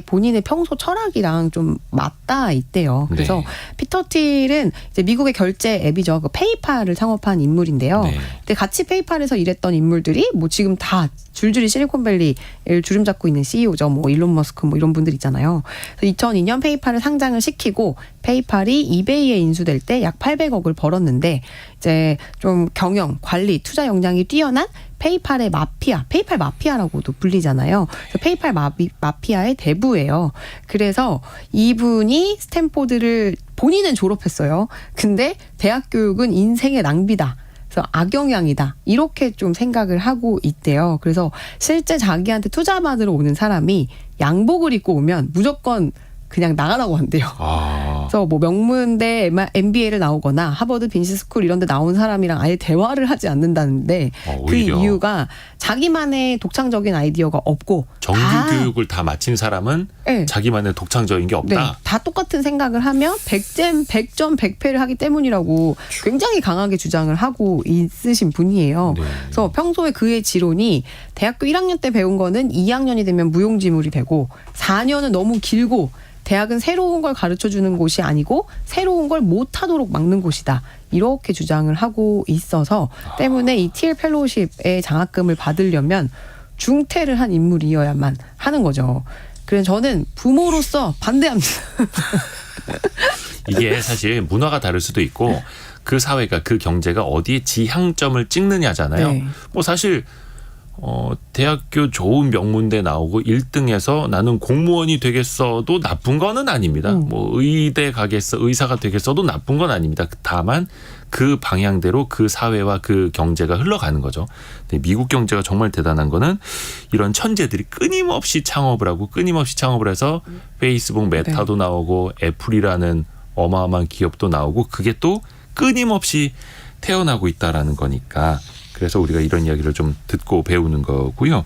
본인의 평소 철학이랑 좀 맞닿아 있대요. 그래서 네. 피터 틸은 이제 미국의 결제 앱이죠. 그 페이팔을 창업한 인물인데요. 네. 근데 같이 페이팔에서 일했던 인물들이 뭐 지금 다 줄줄이 실리콘밸리를 주름 잡고 있는 CEO죠. 뭐 일론 머스크 뭐 이런 분들 있잖아요. 그래서 2002년 페이팔을 상장을 시키고 페이팔이 이베이에 인수될 때 약 800억을 벌었는데 이제 좀 경영, 관리, 투자 역량이 뛰어난 페이팔의 마피아, 페이팔 마피아라고도 불리잖아요. 그래서 페이팔 마피아의 대부예요. 그래서 이분이 스탠포드를 본인은 졸업했어요. 근데 대학 교육은 인생의 낭비다. 그래서 악영향이다. 이렇게 좀 생각을 하고 있대요. 그래서 실제 자기한테 투자 받으러 오는 사람이 양복을 입고 오면 무조건 그냥 나가라고 한대요. 그래서 뭐 명문대 MBA를 나오거나 하버드 빈시스쿨 이런 데 나온 사람이랑 아예 대화를 하지 않는다는데 그 이유가 자기만의 독창적인 아이디어가 없고 정규교육을 다 마친 사람은 네. 자기만의 독창적인 게 없다. 네, 다 똑같은 생각을 하면 100점 100패를 하기 때문이라고 굉장히 강하게 주장을 하고 있으신 분이에요. 네. 그래서 평소에 그의 지론이 대학교 1학년 때 배운 거는 2학년이 되면 무용지물이 되고 4년은 너무 길고 대학은 새로운 걸 가르쳐주는 곳이 아니고 새로운 걸 못하도록 막는 곳이다. 이렇게 주장을 하고 있어서 때문에 이 틸 펠로우십의 장학금을 받으려면 중퇴를 한 인물이어야만 하는 거죠. 그래서 저는 부모로서 반대합니다. 이게 사실 문화가 다를 수도 있고 그 사회가 그 경제가 어디에 지향점을 찍느냐잖아요. 네. 뭐 사실 대학교 좋은 명문대 나오고 1등해서 나는 공무원이 되겠어도 나쁜 거는 아닙니다. 뭐 의대 가겠어, 의사가 되겠어도 나쁜 건 아닙니다. 다만 그 방향대로 그 사회와 그 경제가 흘러가는 거죠. 근데 미국 경제가 정말 대단한 거는 이런 천재들이 끊임없이 창업을 하고 끊임없이 창업을 해서 페이스북 메타도 나오고 애플이라는 어마어마한 기업도 나오고 그게 또 끊임없이 태어나고 있다라는 거니까 그래서 우리가 이런 이야기를 좀 듣고 배우는 거고요.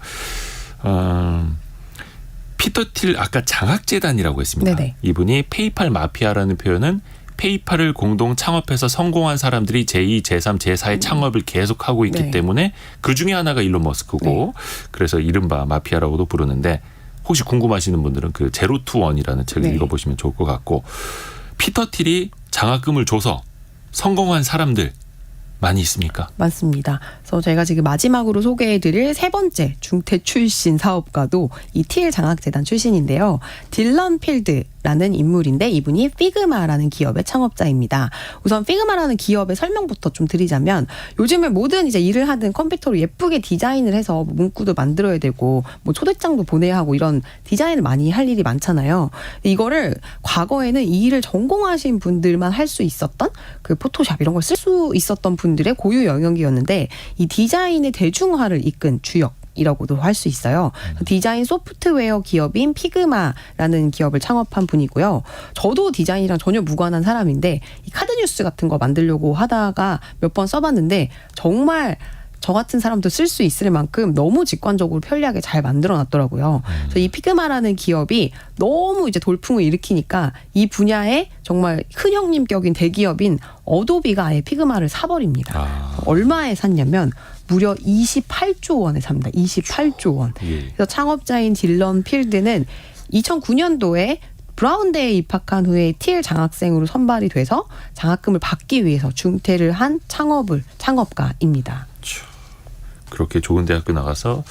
피터 틸 아까 장학재단이라고 했습니다. 네네. 이분이 페이팔 마피아라는 표현은 페이팔을 공동 창업해서 성공한 사람들이 제2, 제3, 제4의 창업을 계속하고 있기 네. 때문에 그중에 하나가 일론 머스크고 그래서 이른바 마피아라고도 부르는데 혹시 궁금하시는 분들은 그 제로 투 원이라는 책을 네. 읽어보시면 좋을 것 같고 피터 틸이 장학금을 줘서 성공한 사람들 많이 있습니까? 맞습니다. 그래서 제가 지금 마지막으로 소개해드릴 세 번째 중퇴 출신 사업가도 이 틸 장학재단 출신인데요. 딜런 필드라는 인물인데 이분이 피그마라는 기업의 창업자입니다. 우선 피그마라는 기업의 설명부터 좀 드리자면 요즘은 모든 이제 일을 하든 컴퓨터로 예쁘게 디자인을 해서 문구도 만들어야 되고 뭐 초대장도 보내야 하고 이런 디자인을 많이 할 일이 많잖아요. 이거를 과거에는 이 일을 전공하신 분들만 할 수 있었던 그 포토샵 이런 걸 쓸 수 있었던 분들의 고유 영역이었는데 이 디자인의 대중화를 이끈 주역 이라고도 할 수 있어요. 디자인 소프트웨어 기업인 피그마라는 기업을 창업한 분이고요. 저도 디자인이랑 전혀 무관한 사람인데 이 카드뉴스 같은 거 만들려고 하다가 몇 번 써봤는데 정말 저 같은 사람도 쓸 수 있을 만큼 너무 직관적으로 편리하게 잘 만들어놨더라고요. 그래서 이 피그마라는 기업이 너무 이제 돌풍을 일으키니까 이 분야에 정말 큰 형님격인 대기업인 어도비가 아예 피그마를 사버립니다. 얼마에 샀냐면 무려 28조 원에 삽니다. 28조 원. 그래서 창업자인 딜런 필드는 2009년도에 브라운대에 입학한 후에 틸 장학생으로 선발이 돼서 장학금을 받기 위해서 중퇴를 한 창업가입니다. 그렇게 좋은 대학교 나가서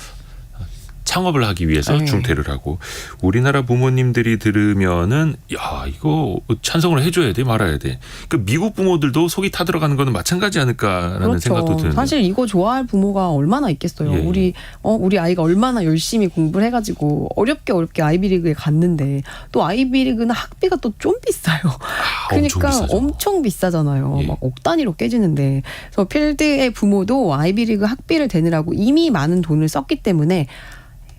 창업을 하기 위해서 중퇴를 하고 우리나라 부모님들이 들으면은 야 이거 찬성을 해줘야 돼 말아야 돼. 그 미국 부모들도 속이 타들어가는 거는 마찬가지 않을까라는 그렇죠. 생각도 드는데 사실 이거 좋아할 부모가 얼마나 있겠어요. 예, 예. 우리 아이가 얼마나 열심히 공부를 해가지고 어렵게 아이비리그에 갔는데 또 아이비리그는 학비가 또 좀 비싸요. 그러니까 엄청 비싸잖아요. 예. 막 억 단위로 깨지는데. 그래서 필드의 부모도 아이비리그 학비를 대느라고 이미 많은 돈을 썼기 때문에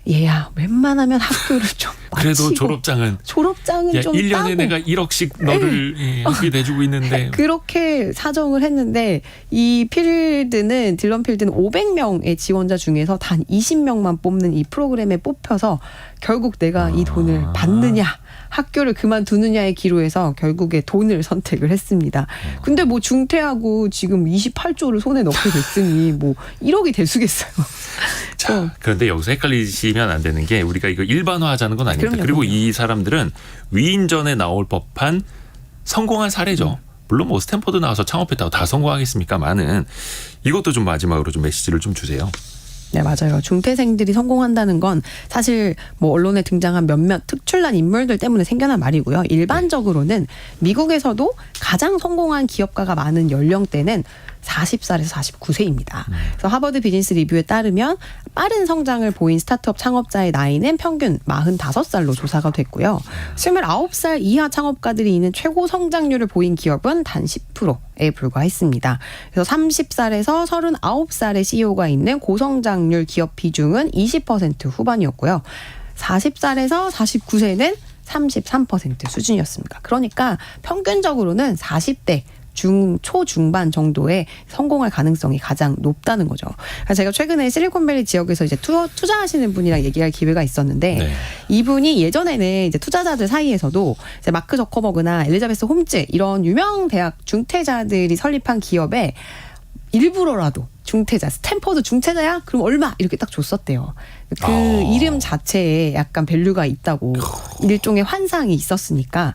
얘야 웬만하면 학교를 좀 그래도 마치고 졸업장은 좀 1년에 따고 내가 1억씩 너를 학비 내주고 있는데 그렇게 사정을 했는데 이 필드는 딜런 필드는 500명의 지원자 중에서 단 20명만 뽑는 이 프로그램에 뽑혀서 결국 내가 이 돈을 받느냐 학교를 그만두느냐의 기로에서 결국에 돈을 선택을 했습니다. 근데 뭐 중퇴하고 지금 28조를 손에 넣게 됐으니 뭐 1억이 대수겠어요. 자, 그런데 여기서 헷갈리시면 안 되는 게 우리가 이거 일반화하자는 건 아닙니다. 아닙니다. 그럼요, 그리고 그럼요. 이 사람들은 위인전에 나올 법한 성공한 사례죠. 물론 뭐 스탠퍼드 나와서 창업했다고 다 성공하겠습니까만은 이것도 좀 마지막으로 좀 메시지를 좀 주세요. 네, 맞아요. 중퇴생들이 성공한다는 건 사실 뭐 언론에 등장한 몇몇 특출난 인물들 때문에 생겨난 말이고요. 일반적으로는 미국에서도 가장 성공한 기업가가 많은 연령대는 40살에서 49세입니다. 그래서 하버드 비즈니스 리뷰에 따르면 빠른 성장을 보인 스타트업 창업자의 나이는 평균 45살로 조사가 됐고요. 29살 이하 창업가들이 있는 최고 성장률을 보인 기업은 단 10%에 불과했습니다. 그래서 30살에서 39살의 CEO가 있는 고성장률 기업 비중은 20% 후반이었고요. 40살에서 49세는 33% 수준이었습니다. 그러니까 평균적으로는 40대 초중반 정도의 성공할 가능성이 가장 높다는 거죠. 그래서 제가 최근에 실리콘밸리 지역에서 이제 투자하시는 분이랑 얘기할 기회가 있었는데 네. 이분이 예전에는 이제 투자자들 사이에서도 이제 마크 저커버그나 엘리자베스 홈즈 이런 유명 대학 중퇴자들이 설립한 기업에 일부러라도 중퇴자, 스탠퍼드 중퇴자야? 그럼 얼마? 이렇게 딱 줬었대요. 그 이름 자체에 약간 밸류가 있다고 일종의 환상이 있었으니까.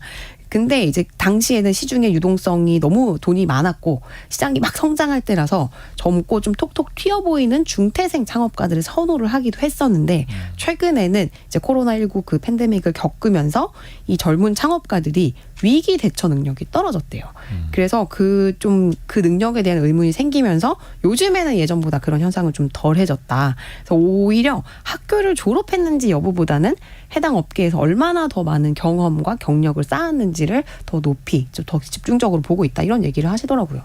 근데 이제 당시에는 시중의 유동성이 너무 돈이 많았고 시장이 막 성장할 때라서 젊고 좀 톡톡 튀어 보이는 중퇴생 창업가들을 선호를 하기도 했었는데 최근에는 이제 코로나19 그 팬데믹을 겪으면서 이 젊은 창업가들이 위기 대처 능력이 떨어졌대요. 그래서 그 능력에 대한 의문이 생기면서 요즘에는 예전보다 그런 현상은 좀 덜해졌다. 그래서 오히려 학교를 졸업했는지 여부보다는 해당 업계에서 얼마나 더 많은 경험과 경력을 쌓았는지를 더 높이, 좀 더 집중적으로 보고 있다. 이런 얘기를 하시더라고요.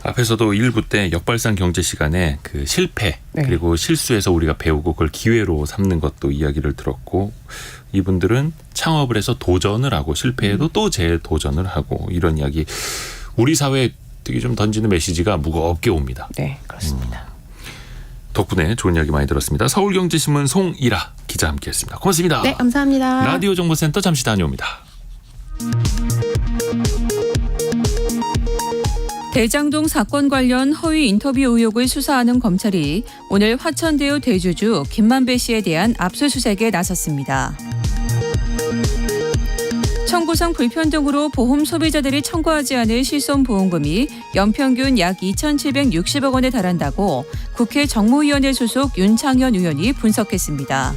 앞에서도 1부 때 역발상 경제 시간에 그 실패 네. 그리고 실수에서 우리가 배우고 그걸 기회로 삼는 것도 이야기를 들었고 이분들은 창업을 해서 도전을 하고 실패해도 또 재도전을 하고 이런 이야기 우리 사회에 되게 좀 던지는 메시지가 무겁게 옵니다. 네, 그렇습니다. 덕분에 좋은 이야기 많이 들었습니다. 서울경제신문 송일아 기자 함께했습니다. 고맙습니다. 네, 감사합니다. 라디오 정보센터 잠시 다녀옵니다. 대장동 사건 관련 허위 인터뷰 의혹을 수사하는 검찰이 오늘 화천대유 대주주 김만배 씨에 대한 압수수색에 나섰습니다. 청구상 불편등으로 보험 소비자들이 청구하지 않을 실손보험금이 연평균 약 2,760억 원에 달한다고 국회 정무위원회 소속 윤창현 의원이 분석했습니다.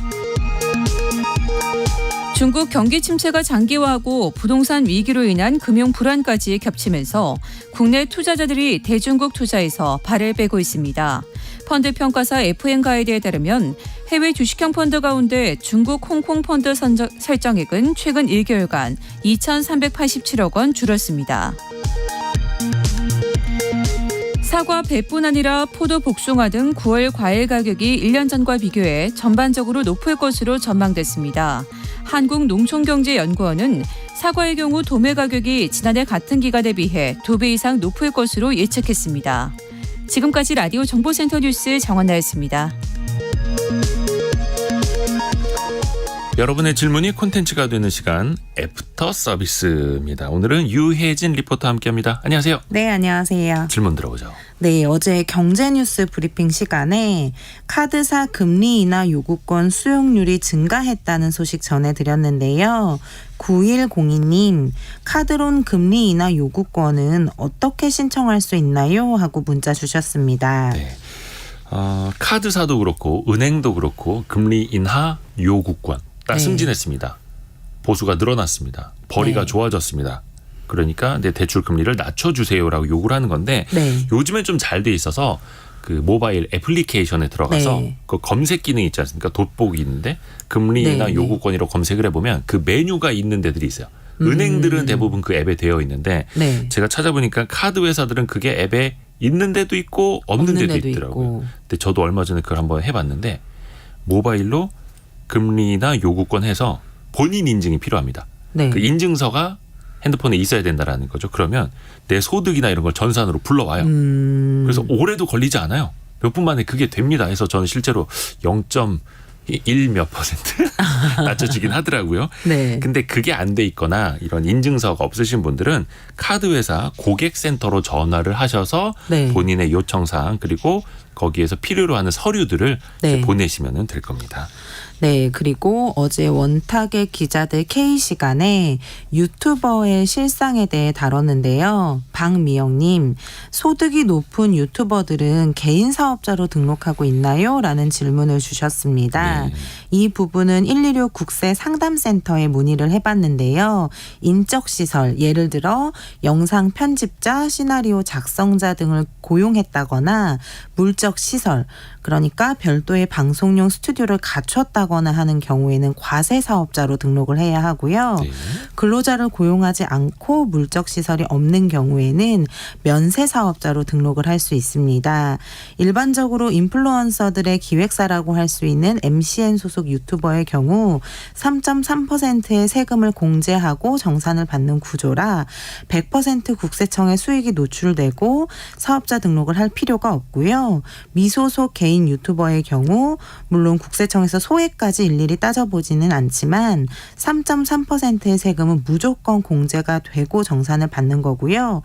중국 경기 침체가 장기화하고 부동산 위기로 인한 금융 불안까지 겹치면서 국내 투자자들이 대중국 투자에서 발을 빼고 있습니다. 펀드 평가사 FN가이드에 따르면 해외 주식형 펀드 가운데 중국 홍콩 펀드 설정액은 최근 1개월간 2,387억 원 줄었습니다. 사과, 배뿐 아니라 포도, 복숭아 등 9월 과일 가격이 1년 전과 비교해 전반적으로 높을 것으로 전망됐습니다. 한국농촌경제연구원은 사과의 경우 도매 가격이 지난해 같은 기간에 비해 2배 이상 높을 것으로 예측했습니다. 지금까지 라디오 정보센터 뉴스 정원나였습니다. 여러분의 질문이 콘텐츠가 되는 시간 애프터 서비스입니다. 오늘은 유혜진 리포터와 함께합니다. 안녕하세요. 네, 안녕하세요. 질문 들어보죠. 네, 어제 경제뉴스 브리핑 시간에 카드사 금리 인하 요구권 수용률이 증가했다는 소식 전해드렸는데요. 9102님, 카드론 금리 인하 요구권은 어떻게 신청할 수 있나요? 하고 문자 주셨습니다. 네. 카드사도 그렇고 은행도 그렇고 금리 인하 요구권 딱 네. 승진했습니다. 보수가 늘어났습니다. 벌이가 네. 좋아졌습니다. 그러니까 내 대출 금리를 낮춰주세요라고 요구를 하는 건데 네. 요즘엔 좀 잘 돼 있어서 그 모바일 애플리케이션에 들어가서 네. 그 검색 기능이 있지 않습니까? 돋보기 있는데 금리 인하 네. 요구권이라고 검색을 해보면 그 메뉴가 있는 데들이 있어요. 은행들은 대부분 그 앱에 되어 있는데 네. 제가 찾아보니까 카드 회사들은 그게 앱에 있는 데도 있고 없는 데도 있더라고요. 있고. 근데 저도 얼마 전에 그걸 한번 해봤는데 모바일로 금리나 요구권 해서 본인 인증이 필요합니다. 네. 그 인증서가 핸드폰에 있어야 된다라는 거죠. 그러면 내 소득이나 이런 걸 전산으로 불러와요. 그래서 오래도 걸리지 않아요. 몇 분 만에 그게 됩니다. 해서 저는 실제로 0.1 몇 퍼센트 낮춰지긴 하더라고요. 네. 근데 그게 안 돼 있거나 이런 인증서가 없으신 분들은 카드 회사 고객센터로 전화를 하셔서 네. 본인의 요청사항 그리고 거기에서 필요로 하는 서류들을 네. 이제 보내시면 될 겁니다. 네, 그리고 어제 원탁의 기자들 K시간에 유튜버의 실상에 대해 다뤘는데요. 박미영님, 소득이 높은 유튜버들은 개인 사업자로 등록하고 있나요? 라는 질문을 주셨습니다. 네. 이 부분은 116 국세 상담센터에 문의를 해봤는데요. 인적시설, 예를 들어 영상 편집자, 시나리오 작성자 등을 고용했다거나 물적시설, 그러니까 별도의 방송용 스튜디오를 갖췄다거나 하는 경우에는 과세사업자로 등록을 해야 하고요. 네. 근로자를 고용하지 않고 물적시설이 없는 경우에는 면세사업자로 등록을 할 수 있습니다. 일반적으로 인플루언서들의 기획사라고 할 수 있는 MCN 소속 유튜버의 경우 3.3%의 세금을 공제하고 정산을 받는 구조라 100% 국세청에 수익이 노출되고 사업자 등록을 할 필요가 없고요. 미소속 개인 유튜버의 경우 물론 국세청에서 소액까지 일일이 따져보지는 않지만 3.3%의 세금은 무조건 공제가 되고 정산을 받는 거고요.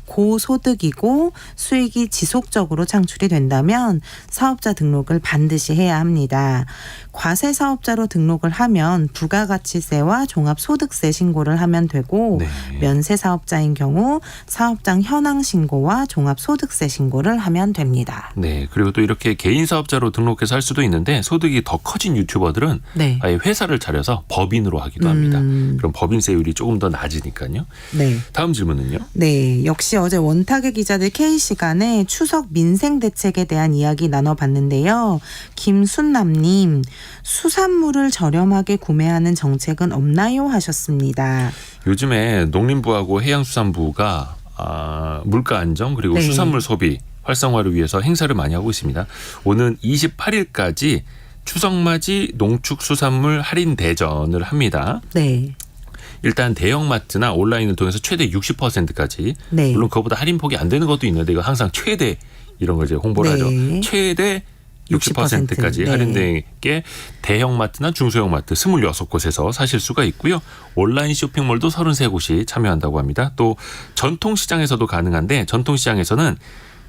고소득이고 수익이 지속적으로 창출이 된다면 사업자 등록을 반드시 해야 합니다. 과세사업자로 등록을 하면 부가가치세와 종합소득세 신고를 하면 되고 네. 면세사업자인 경우 사업장 현황 신고와 종합소득세 신고를 하면 됩니다. 네. 그리고 또 이렇게 개인 사업자로 등록해서 할 수도 있는데 소득이 더 커진 유튜버들은 네. 아예 회사를 차려서 법인으로 하기도 합니다. 그럼 법인세율이 조금 더 낮으니까요. 네. 다음 질문은요. 네, 역시 어제 원탁의 기자들 K시간에 추석 민생 대책에 대한 이야기 나눠봤는데요. 김순남님, 수산물을 저렴하게 구매하는 정책은 없나요? 하셨습니다. 요즘에 농림부하고 해양수산부가 물가 안정 그리고 네. 수산물 소비 활성화를 위해서 행사를 많이 하고 있습니다. 오는 28일까지 추석맞이 농축수산물 할인 대전을 합니다. 네. 일단 대형마트나 온라인을 통해서 최대 60%까지 네. 물론 그거보다 할인폭이 안 되는 것도 있는데 이거 항상 최대 이런 걸 이제 홍보를 네. 하죠. 최대 60%까지 네. 할인된 게 대형마트나 중소형마트 26곳에서 사실 수가 있고요. 온라인 쇼핑몰도 33곳이 참여한다고 합니다. 또 전통시장에서도 가능한데 전통시장에서는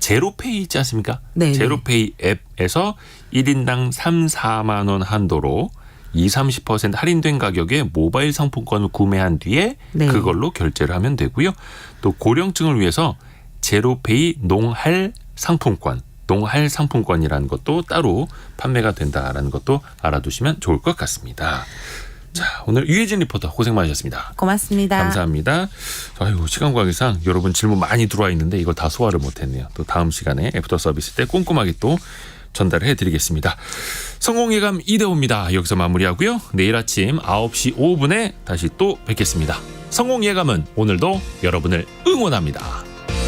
제로페이 있지 않습니까? 네. 제로페이 앱에서 1인당 3, 4만 원 한도로 20-30% 할인된 가격에 모바일 상품권을 구매한 뒤에 네. 그걸로 결제를 하면 되고요. 또 고령층을 위해서 제로페이 농할 상품권, 농할 상품권이라는 것도 따로 판매가 된다라는 것도 알아두시면 좋을 것 같습니다. 자, 오늘 유혜진 리포터 고생 많으셨습니다. 고맙습니다. 감사합니다. 아이고, 시간 관계상 여러분 질문 많이 들어와 있는데 이걸 다 소화를 못했네요. 또 다음 시간에 애프터 서비스 때 꼼꼼하게 또 전달을 해드리겠습니다. 성공예감 이대호입니다. 여기서 마무리하고요. 내일 아침 9시 5분에 다시 또 뵙겠습니다. 성공예감은 오늘도 여러분을 응원합니다.